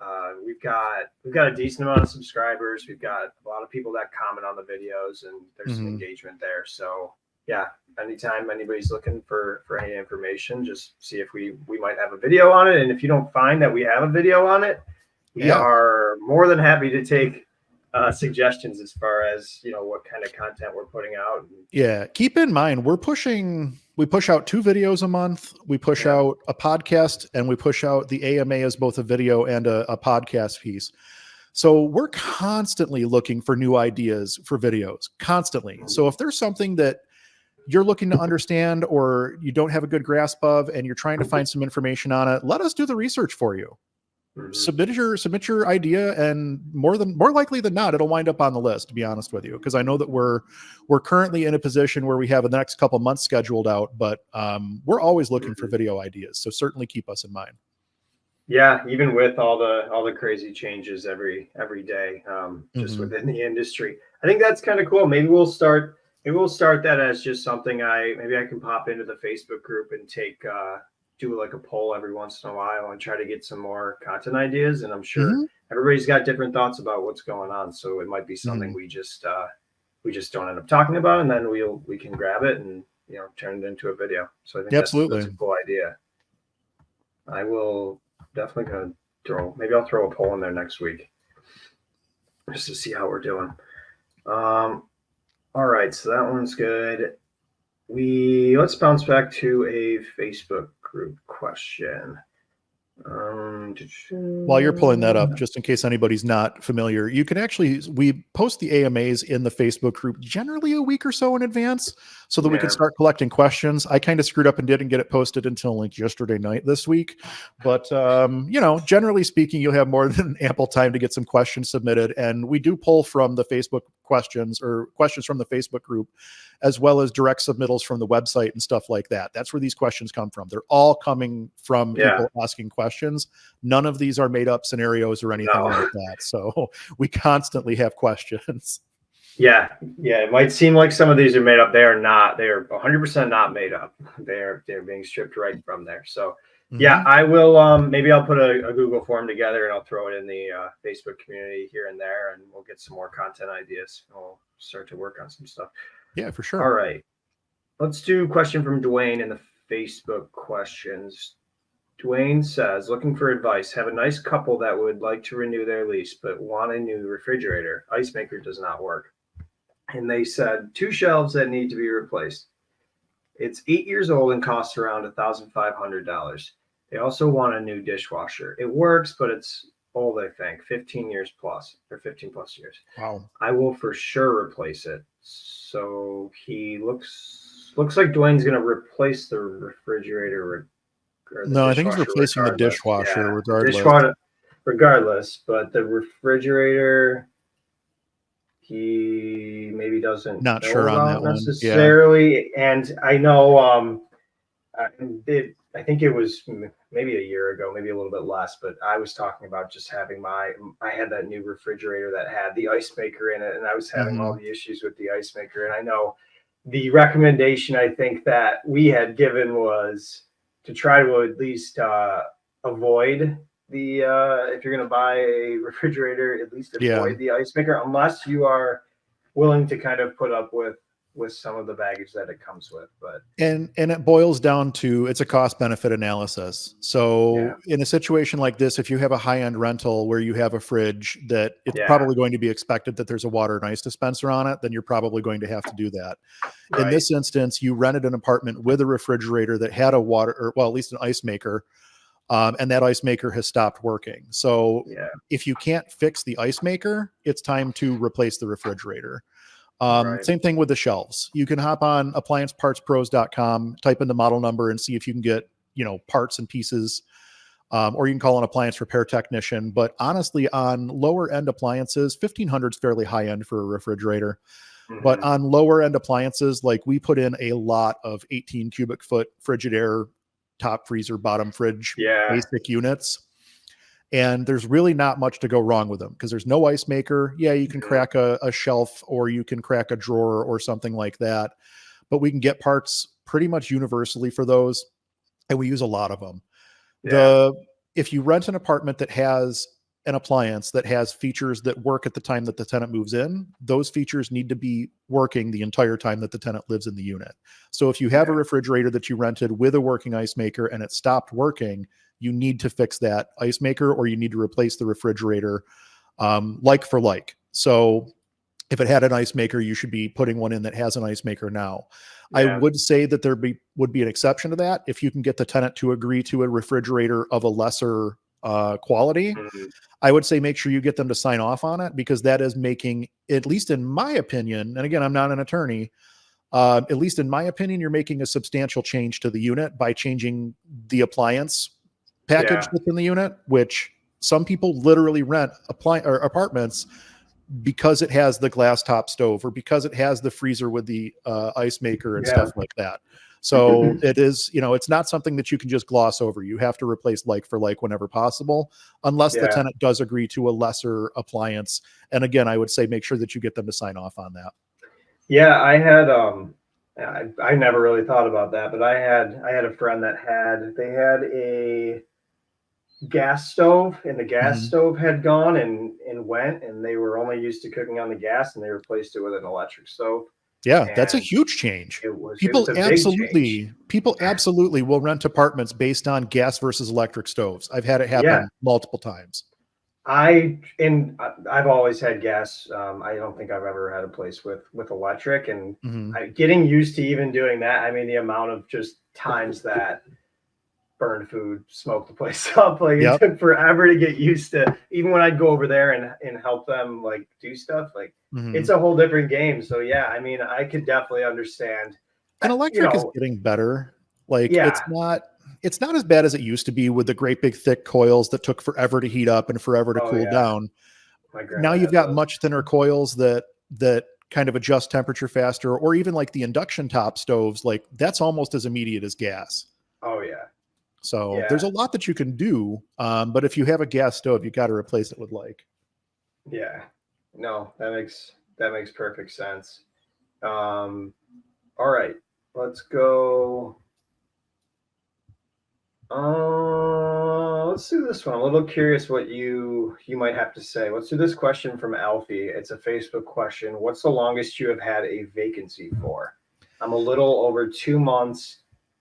we've got a decent amount of subscribers. We've got a lot of people that comment on the videos, and there's some engagement there. So yeah, anytime anybody's looking for any information, just see if we might have a video on it. And if you don't find that we have a video on it, we are more than happy to take suggestions as far as, what kind of content we're putting out. Yeah. Keep in mind, we push out 2 videos a month. We push out a podcast, and we push out the AMA as both a video and a podcast piece. So we're constantly looking for new ideas for videos, constantly. So if there's something that you're looking to understand or you don't have a good grasp of and you're trying to find some information on it, let us do the research for you. Submit your idea, and more likely than not, it'll wind up on the list, to be honest with you, because I know that we're currently in a position where we have the next couple months scheduled out, but we're always looking for video ideas. So certainly keep us in mind. Yeah, even with all the crazy changes every day, just within the industry, I think that's kind of cool. Maybe we'll start that as just something I can pop into the Facebook group and do like a poll every once in a while and try to get some more content ideas. And I'm sure everybody's got different thoughts about what's going on. So it might be something we just don't end up talking about, and then we can grab it and, turn it into a video. So I think that's a cool idea. I will definitely I'll throw a poll in there next week just to see how we're doing. All right, so that one's good. Let's bounce back to a Facebook group question. While you're pulling that up, just in case anybody's not familiar, we post the AMAs in the Facebook group generally a week or so in advance so that we can start collecting questions. I kind of screwed up and didn't get it posted until like yesterday night this week. But, generally speaking, you'll have more than ample time to get some questions submitted. And we do pull from the Facebook questions or questions from the Facebook group, as well as direct submittals from the website and stuff like that. That's where these questions come from. They're all coming from people asking questions. questions. None of these are made up scenarios or anything like that. So we constantly have questions. Yeah. It might seem like some of these are made up. They are not. They are 100% not made up. They're being stripped right from there. So yeah, I will. Maybe I'll put a Google form together and I'll throw it in the Facebook community here and there, and we'll get some more content ideas. We'll start to work on some stuff. Yeah, for sure. All right. Let's do a question from Dwayne in the Facebook questions. Dwayne says, looking for advice. Have a nice couple that would like to renew their lease, but want a new refrigerator. Ice maker does not work. And they said 2 shelves that need to be replaced. It's 8 years old and costs around $1,500. They also want a new dishwasher. It works, but it's old, I think, 15 years plus, or 15 plus years. Wow. I will for sure replace it. So he looks like Dwayne's going to replace the refrigerator. No, I think he's replacing the dishwasher regardless. Regardless, but the refrigerator, he maybe doesn't not sure on that necessarily. Yeah. And I know I think it was maybe a year ago, maybe a little bit less, but I was talking about just having I had that new refrigerator that had the ice maker in it, and I was having all the issues with the ice maker. And I know the recommendation I think that we had given was to try to at least avoid the if you're going to buy a refrigerator, at least avoid the ice maker, unless you are willing to kind of put up with some of the baggage that it comes with. But and it boils down to, it's a cost benefit analysis. So in a situation like this, if you have a high-end rental where you have a fridge that it's probably going to be expected that there's a water and ice dispenser on it, then you're probably going to have to do that. Right. In this instance, you rented an apartment with a refrigerator that had a water, or well, at least an ice maker. And that ice maker has stopped working. So if you can't fix the ice maker, it's time to replace the refrigerator. Same thing with the shelves. You can hop on appliancepartspros.com, type in the model number and see if you can get, parts and pieces, or you can call an appliance repair technician. But honestly, on lower end appliances, 1,500 is fairly high end for a refrigerator. But on lower end appliances, like we put in a lot of 18 cubic foot Frigidaire top freezer, bottom fridge, basic units. And there's really not much to go wrong with them because there's no ice maker. Yeah, you can crack a shelf or you can crack a drawer or something like that. But we can get parts pretty much universally for those. And we use a lot of them. If you rent an apartment that has an appliance that has features that work at the time that the tenant moves in, those features need to be working the entire time that the tenant lives in the unit. So if you have a refrigerator that you rented with a working ice maker and it stopped working, you need to fix that ice maker or you need to replace the refrigerator like for like. So if it had an ice maker, you should be putting one in that has an ice maker now. I would say that there would be an exception to that. If you can get the tenant to agree to a refrigerator of a lesser quality, I would say make sure you get them to sign off on it, because that is making, at least in my opinion, and again, I'm not an attorney, at least in my opinion, you're making a substantial change to the unit by changing the appliance package within the unit, which some people literally rent apartments because it has the glass top stove or because it has the freezer with the ice maker and stuff like that. So it is, it's not something that you can just gloss over. You have to replace like for like whenever possible, unless the tenant does agree to a lesser appliance. And again, I would say make sure that you get them to sign off on that. Yeah, I had I never really thought about that, but I had a friend that had a gas stove, and the gas stove had gone and went, and they were only used to cooking on the gas, and they replaced it with an electric stove. Yeah, that's a huge change. People absolutely will rent apartments based on gas versus electric stoves. I've had it happen multiple times. I've always had gas. I don't think I've ever had a place with electric, and getting used to even doing that. I mean, the amount of just times that burned food, smoked the place up. Like it took forever to get used to, even when I'd go over there and help them like do stuff, like it's a whole different game. So yeah, I mean, I could definitely understand. And electric is getting better. Like it's not as bad as it used to be with the great big thick coils that took forever to heat up and forever to cool down. Now you've got much thinner coils that kind of adjust temperature faster, or even like the induction top stoves, like that's almost as immediate as gas. Oh yeah. So Yeah. there's a lot that you can do. But if you have a gas stove, you got to replace it with like. Yeah. No, that makes perfect sense. All right, let's go. Let's do this one. I'm a little curious what you might have to say. Let's do this question from Alfie. It's a Facebook question. What's the longest you have had a vacancy for? I'm a little over 2 months.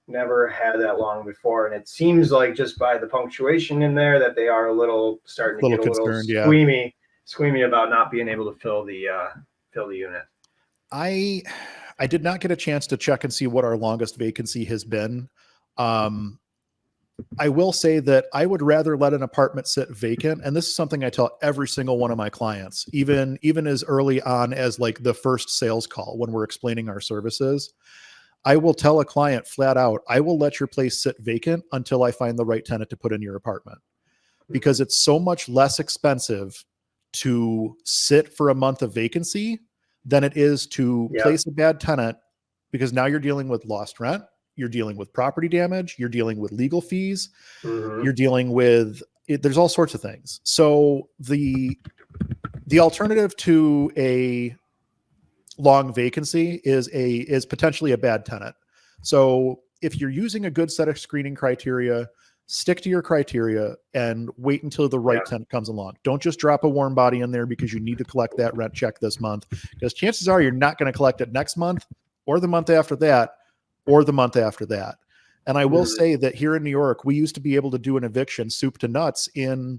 Never had that long before, and it seems like just by the punctuation in there that they are starting to get a little Concerned, yeah. squeamy about not being able to fill the unit. I did not get a chance to check and see what our longest vacancy has been. I will say that I would rather let an apartment sit vacant. And this is something I tell every single one of my clients, even as early on as like the first sales call when we're explaining our services. I will tell a client flat out, I will let your place sit vacant until I find the right tenant to put in your apartment, because it's so much less expensive to sit for a month of vacancy than it is to place a bad tenant, because now you're dealing with lost rent. You're dealing with property damage. You're dealing with legal fees. You're dealing with there's all sorts of things. So the alternative to a long vacancy is potentially a bad tenant. So if you're using a good set of screening criteria, stick to your criteria and wait until the right tenant comes along. Don't just drop a warm body in there because you need to collect that rent check this month, because chances are you're not going to collect it next month or the month after that or the month after that. And I will say that here in New York, we used to be able to do an eviction soup to nuts in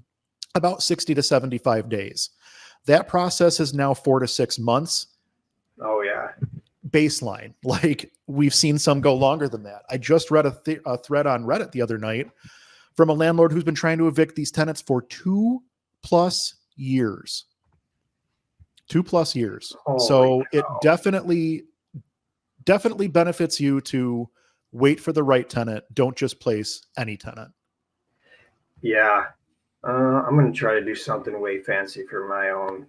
about 60 to 75 days. That process is now 4 to 6 months. Oh yeah. Baseline. Like, we've seen some go longer than that. I just read a thread on Reddit the other night from a landlord who's been trying to evict these tenants for 2+ years. 2+ years. So it definitely benefits you to wait for the right tenant. Don't just place any tenant. Yeah. I'm going to try to do something way fancy for my own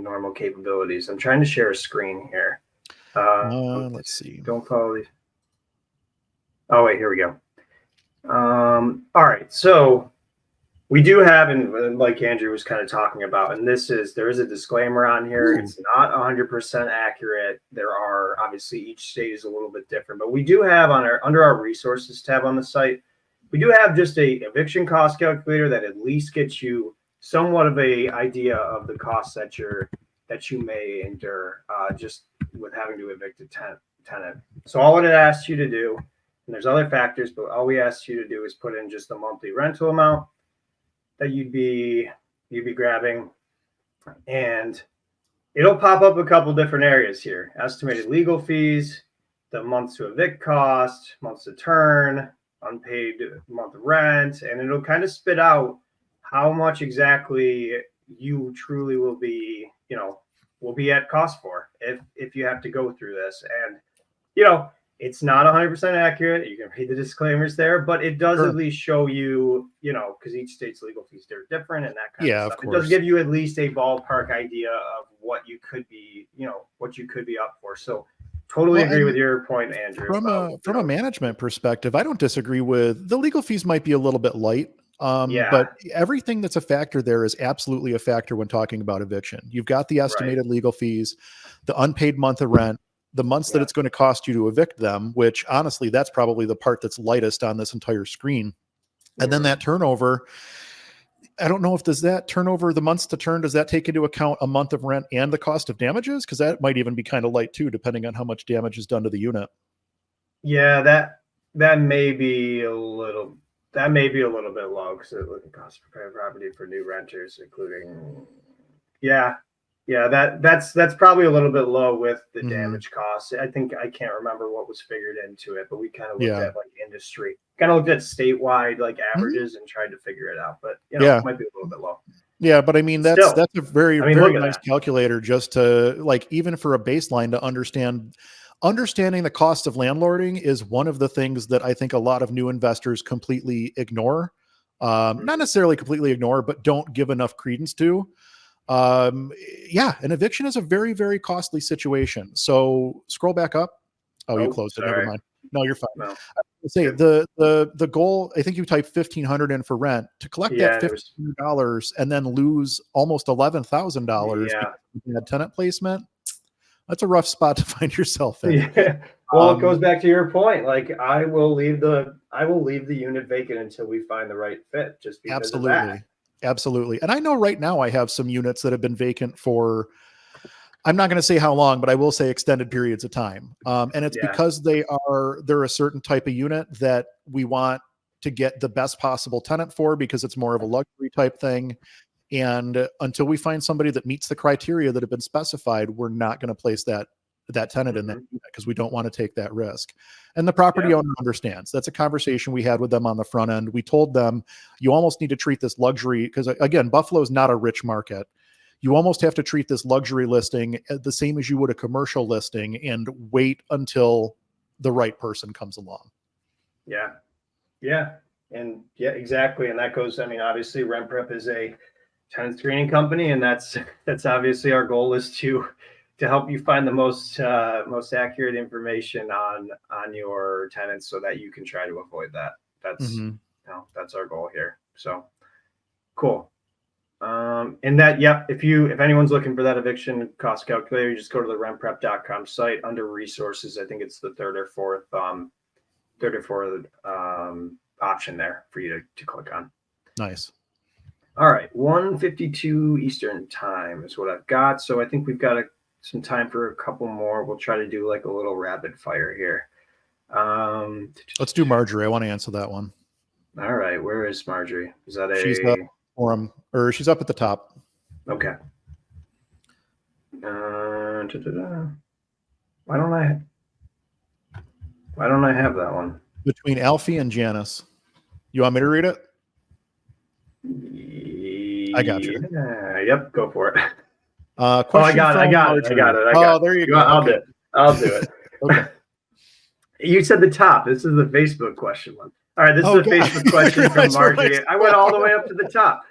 normal capabilities. I'm trying to share a screen here. Let's see. Don't follow these. Oh, wait, here we go. All right. So we do have, and like Andrew was kind of talking about, and there is a disclaimer on here. It's not 100% accurate. There are, obviously, each state is a little bit different, but we do have under our resources tab on the site, we do have just a eviction cost calculator that at least gets you somewhat of a idea of the costs that you may endure just with having to evict a tenant. So all it asks you to do, and there's other factors, but all we ask you to do is put in just the monthly rental amount that you'd be grabbing, and it'll pop up a couple different areas here: estimated legal fees, the months to evict cost, months to turn, unpaid month rent, and it'll kind of spit out how much exactly you truly will be at cost for if you have to go through this. And it's not 100% accurate. You can read the disclaimers there, but it does at least show you, because each state's legal fees are different and that kind of stuff. Of course. It does give you at least a ballpark idea of what you could be, up for. So totally agree with your point, Andrew. From a management perspective, I don't disagree with the legal fees might be a little bit light. But everything that's a factor there is absolutely a factor when talking about eviction. You've got the estimated legal fees, the unpaid month of rent, the months that it's going to cost you to evict them, which honestly, that's probably the part that's lightest on this entire screen. And then that turnover, I don't know if does that turnover, the months to turn, does that take into account a month of rent and the cost of damages? Because that might even be kind of light too, depending on how much damage is done to the unit. Yeah, that may be a little bit low, because it would cost prepare property for new renters, including that's probably a little bit low with the damage costs. I think, I can't remember what was figured into it, but we kind of looked at like industry, kind of looked at statewide like averages and tried to figure it out. But it might be a little bit low. Yeah, but I mean that's a very nice calculator just to, like, even for a baseline to understanding the cost of landlording is one of the things that I think a lot of new investors completely ignore. Not necessarily completely ignore, but don't give enough credence to. An eviction is a very, very costly situation. So scroll back up. Oh, you closed it. Never mind. No, you're fine. No. say the goal, I think you type 1,500 in for rent to collect that $1,500 and then lose almost $11,000 Yeah. because you had tenant placement. That's a rough spot to find yourself in. Yeah. Well, it goes back to your point. Like I will leave the unit vacant until we find the right fit, just because of that. Absolutely. And I know right now I have some units that have been vacant for, I'm not going to say how long, but I will say extended periods of time. And it's because they're a certain type of unit that we want to get the best possible tenant for, because it's more of a luxury type thing. And until we find somebody that meets the criteria that have been specified, we're not going to place that tenant in that unit because we don't want to take that risk. And the property owner understands. That's a conversation we had with them on the front end. We told them, you almost need to treat this luxury, because again, Buffalo is not a rich market. You almost have to treat this luxury listing the same as you would a commercial listing and wait until the right person comes along. Yeah. Yeah. And yeah, exactly. And that goes, I mean, obviously RentPrep is a tenant screening company, and that's obviously our goal is to help you find the most accurate information on your tenants so that you can try to avoid that. That's that's our goal here. So cool. And that, if anyone's looking for that eviction cost calculator, you just go to the rentprep.com site under resources. I think it's the third or fourth option there for you to click on. Nice. All right, 1:52 Eastern time is what I've got. So I think we've got some time for a couple more. We'll try to do like a little rapid fire here. Let's do Marjorie. I want to answer that one. All right, where is Marjorie? Is that she's up forum, or she's up at the top? Okay. Why don't I have that one? Between Alfie and Janice. You want me to read it? I got you. Yep, go for it. I got it. Oh, there you go. I'll do it. Okay. You said the top. This is the Facebook question one. All right, this is a Facebook question from Marjorie. I went all the way up to the top.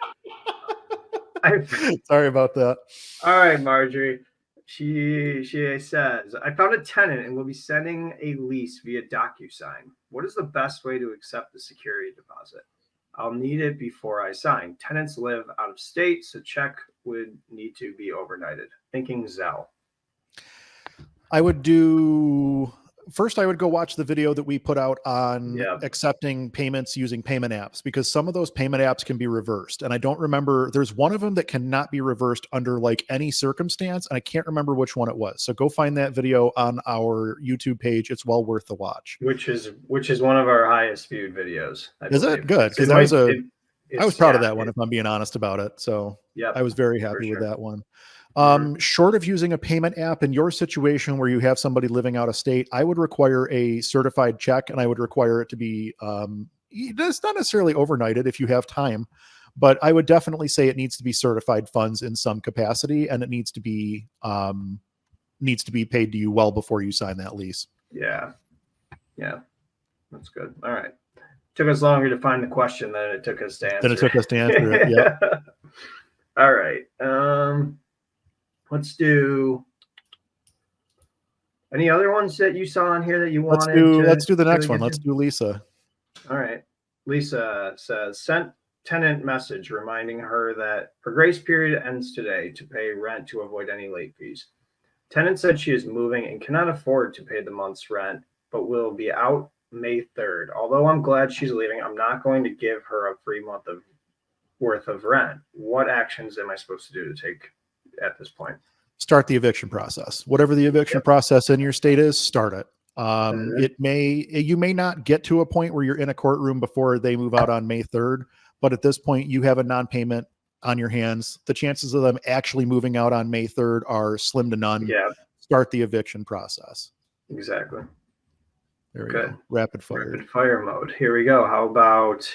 Sorry about that. All right, Marjorie. She says, I found a tenant and will be sending a lease via DocuSign. What is the best way to accept the security deposit? I'll need it before I sign. Tenants live out of state, so check would need to be overnighted. Thinking Zelle. I would go watch the video that we put out on accepting payments using payment apps, because some of those payment apps can be reversed. And I don't remember, there's one of them that cannot be reversed under like any circumstance. And I can't remember which one it was. So go find that video on our YouTube page. It's well worth the watch. Which is one of our highest viewed videos. Is it good? Because I was proud of that one, if I'm being honest about it. So I was very happy with that one. Short of using a payment app in your situation where you have somebody living out of state, I would require a certified check, and I would require it to be, it's not necessarily overnighted if you have time, but I would definitely say it needs to be certified funds in some capacity, and it needs to be paid to you well before you sign that lease. Yeah. That's good. All right. Took us longer to find the question than it took us to answer. It. Yeah. All right. Let's do any other ones that you saw on here that you wanted. Let's do the next one. Let's do Lisa. All right. Lisa says, sent tenant message reminding her that her grace period ends today to pay rent to avoid any late fees. Tenant said she is moving and cannot afford to pay the month's rent, but will be out May 3rd. Although I'm glad she's leaving, I'm not going to give her a free month worth of rent. What actions am I supposed to do to take at this point? Start the eviction process. Whatever the eviction process in your state is, start it. You may not get to a point where you're in a courtroom before they move out on May 3rd, but at this point you have a non-payment on your hands. The chances of them actually moving out on May 3rd are slim to none. Yeah. Start the eviction process. Exactly. There we go. Rapid fire mode. Here we go. How about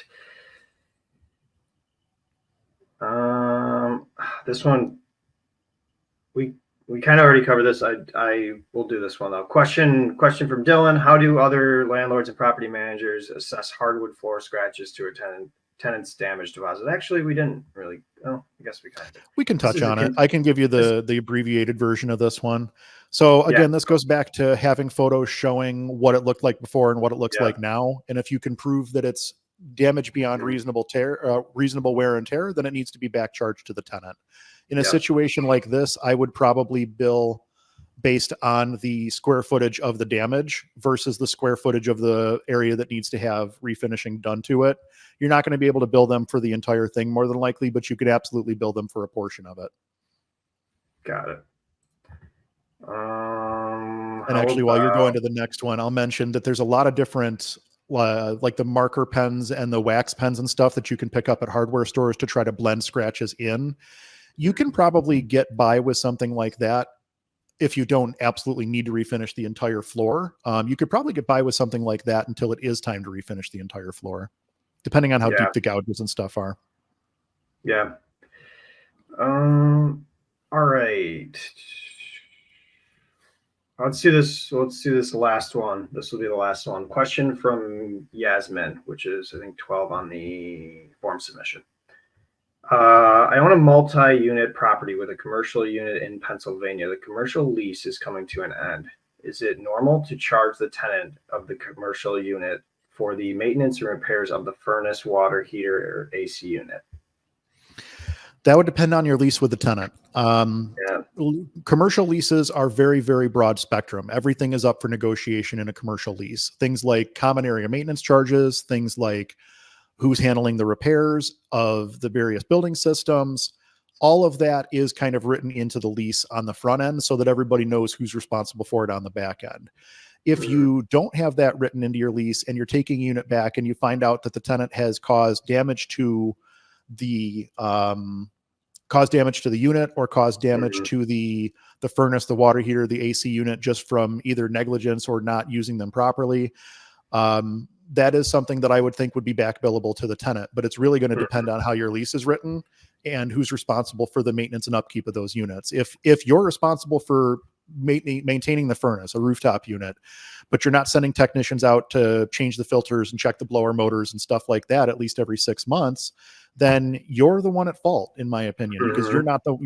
this one? We kind of already covered this. I will do this one though. Question from Dylan. How do other landlords and property managers assess hardwood floor scratches to a tenant's damage deposit. Actually, we didn't really. Oh, I guess we kind of. We can touch on it. I can give you the abbreviated version of this one. So again, this goes back to having photos showing what it looked like before and what it looks like now. And if you can prove that it's damage beyond reasonable wear and tear, then it needs to be back charged to the tenant. In a situation like this, I would probably bill based on the square footage of the damage versus the square footage of the area that needs to have refinishing done to it. You're not going to be able to bill them for the entire thing more than likely, but you could absolutely bill them for a portion of it. Got it. And actually, while you're going to the next one, I'll mention that there's a lot of different like the marker pens and the wax pens and stuff that you can pick up at hardware stores to try to blend scratches in. You can probably get by with something like that if you don't absolutely need to refinish the entire floor. You could probably get by with something like that until it is time to refinish the entire floor, depending on how deep the gouges and stuff are. Yeah. All right. Let's do this last one. This will be the last one. Question from Yasmin, which is, I think, 12 on the form submission. I own a multi-unit property with a commercial unit in Pennsylvania. The commercial lease is coming to an end. Is it normal to charge the tenant of the commercial unit for the maintenance and repairs of the furnace, water heater, or AC unit? That would depend on your lease with the tenant. Commercial leases are very, very broad spectrum. Everything is up for negotiation in a commercial lease. Things like common area maintenance charges, things like who's handling the repairs of the various building systems. All of that is kind of written into the lease on the front end so that everybody knows who's responsible for it on the back end. If you don't have that written into your lease and you're taking a unit back and you find out that the tenant has caused damage to the unit or caused damage to the furnace, the water heater, the AC unit, just from either negligence or not using them properly, that is something that I would think would be back billable to the tenant. But it's really going to depend on how your lease is written and who's responsible for the maintenance and upkeep of those units. If you're responsible for maintaining the furnace, a rooftop unit, but you're not sending technicians out to change the filters and check the blower motors and stuff like that at least every 6 months, then you're the one at fault, in my opinion, because you're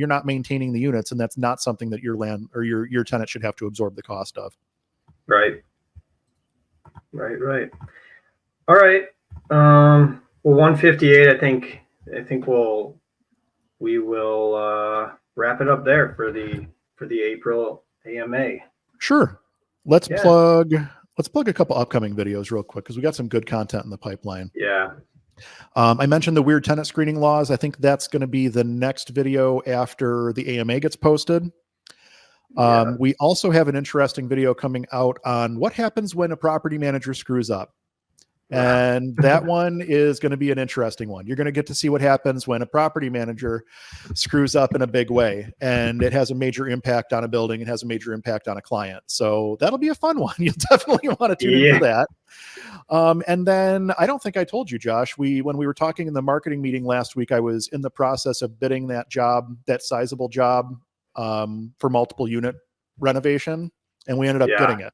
not maintaining the units, and that's not something that your your tenant should have to absorb the cost of. Right. All right. Well, 158. I think we will wrap it up there for the April AMA. Sure. Let's plug a couple upcoming videos real quick because we got some good content in the pipeline. Yeah. I mentioned the weird tenant screening laws. I think that's going to be the next video after the AMA gets posted. We also have an interesting video coming out on what happens when a property manager screws up. And that one is going to be an interesting one. You're going to get to see what happens when a property manager screws up in a big way, and it has a major impact on a building. It has a major impact on a client. So that'll be a fun one. You'll definitely want to tune in for that. And then I don't think I told you, Josh, when we were talking in the marketing meeting last week, I was in the process of bidding that sizable job for multiple unit renovation, and we ended up getting it.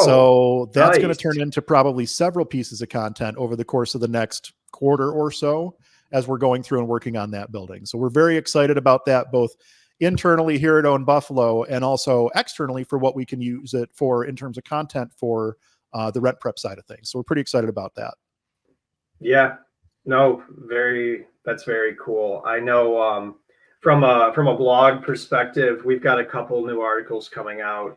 So that's going to turn into probably several pieces of content over the course of the next quarter or so as we're going through and working on that building. So we're very excited about that, both internally here at Own Buffalo and also externally for what we can use it for in terms of content for the RentPrep side of things. So we're pretty excited about that. Yeah, no, that's very cool. I know from a blog perspective, we've got a couple new articles coming out.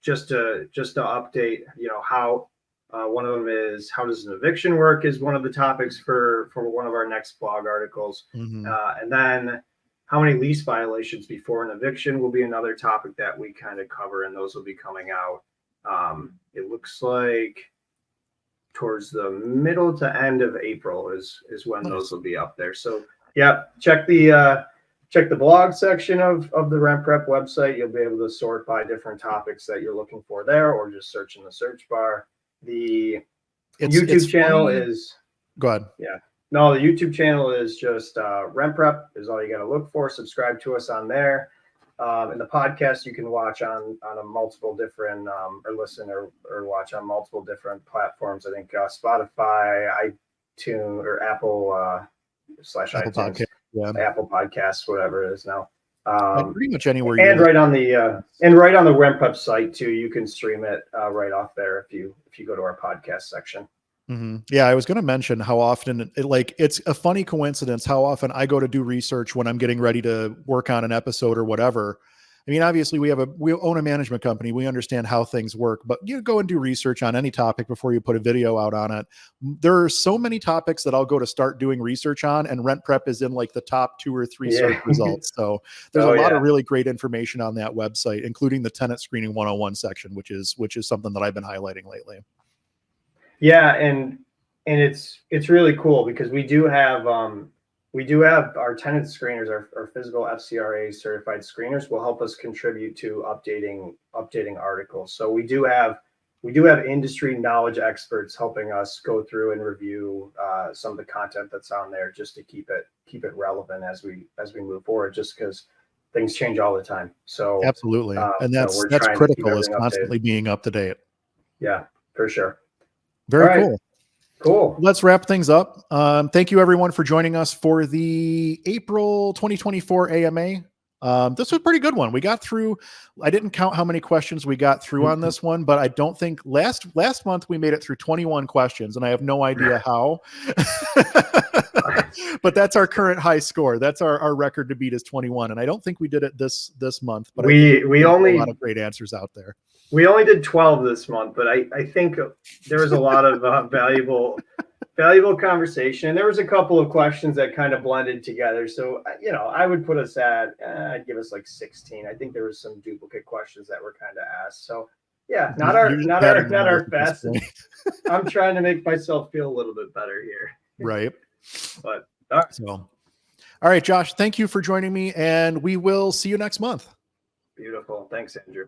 Just to update, how one of them is how does an eviction work is one of the topics for one of our next blog articles. And then how many lease violations before an eviction will be another topic that we kind of cover, and those will be coming out. It looks like towards the middle to end of April is when those will be up there. So check the blog section of the RentPrep website. You'll be able to sort by different topics that you're looking for there, or just search in the search bar. The YouTube channel is... Go ahead. Yeah. No, the YouTube channel is just RentPrep is all you got to look for. Subscribe to us on there. And the podcast you can watch on a multiple different or listen or watch on multiple different platforms. I think Spotify, iTunes or Apple slash Apple iTunes, Podcast. Yeah. Apple Podcasts, whatever it is now. And pretty much anywhere. And right on the RentPrep site too. You can stream it right off there if you go to our podcast section. Mm-hmm. Yeah, I was going to mention how often it's a funny coincidence how often I go to do research when I'm getting ready to work on an episode or whatever. I mean, obviously we own a management company. We understand how things work, but you go and do research on any topic before you put a video out on it. There are so many topics that I'll go to start doing research on, and RentPrep is in like the top 2 or 3 search results. So there's a lot of really great information on that website, including the tenant screening 101 section, which is something that I've been highlighting lately. Yeah. And it's really cool because we do have our tenant screeners, our physical FCRA certified screeners will help us contribute to updating articles. So we do have industry knowledge experts helping us go through and review some of the content that's on there just to keep it relevant as we move forward, just because things change all the time. So absolutely. And that's critical, is constantly being up to date. Yeah, for sure. Very cool. Cool. Let's wrap things up. Thank you everyone for joining us for the April 2024 AMA. This was a pretty good one. We got through, I didn't count how many questions we got through on this one, but I don't think last month we made it through 21 questions, and I have no idea how. But that's our current high score. That's our record to beat is 21. And I don't think we did it this month, but we only a lot of great answers out there. We only did 12 this month, but I think there was a lot of valuable conversation. And there was a couple of questions that kind of blended together. So, I would put us at, I'd give us like 16. I think there was some duplicate questions that were kind of asked. So yeah, not our best. I'm trying to make myself feel a little bit better here. Right. But all right, Josh, thank you for joining me, and we will see you next month. Beautiful. Thanks, Andrew.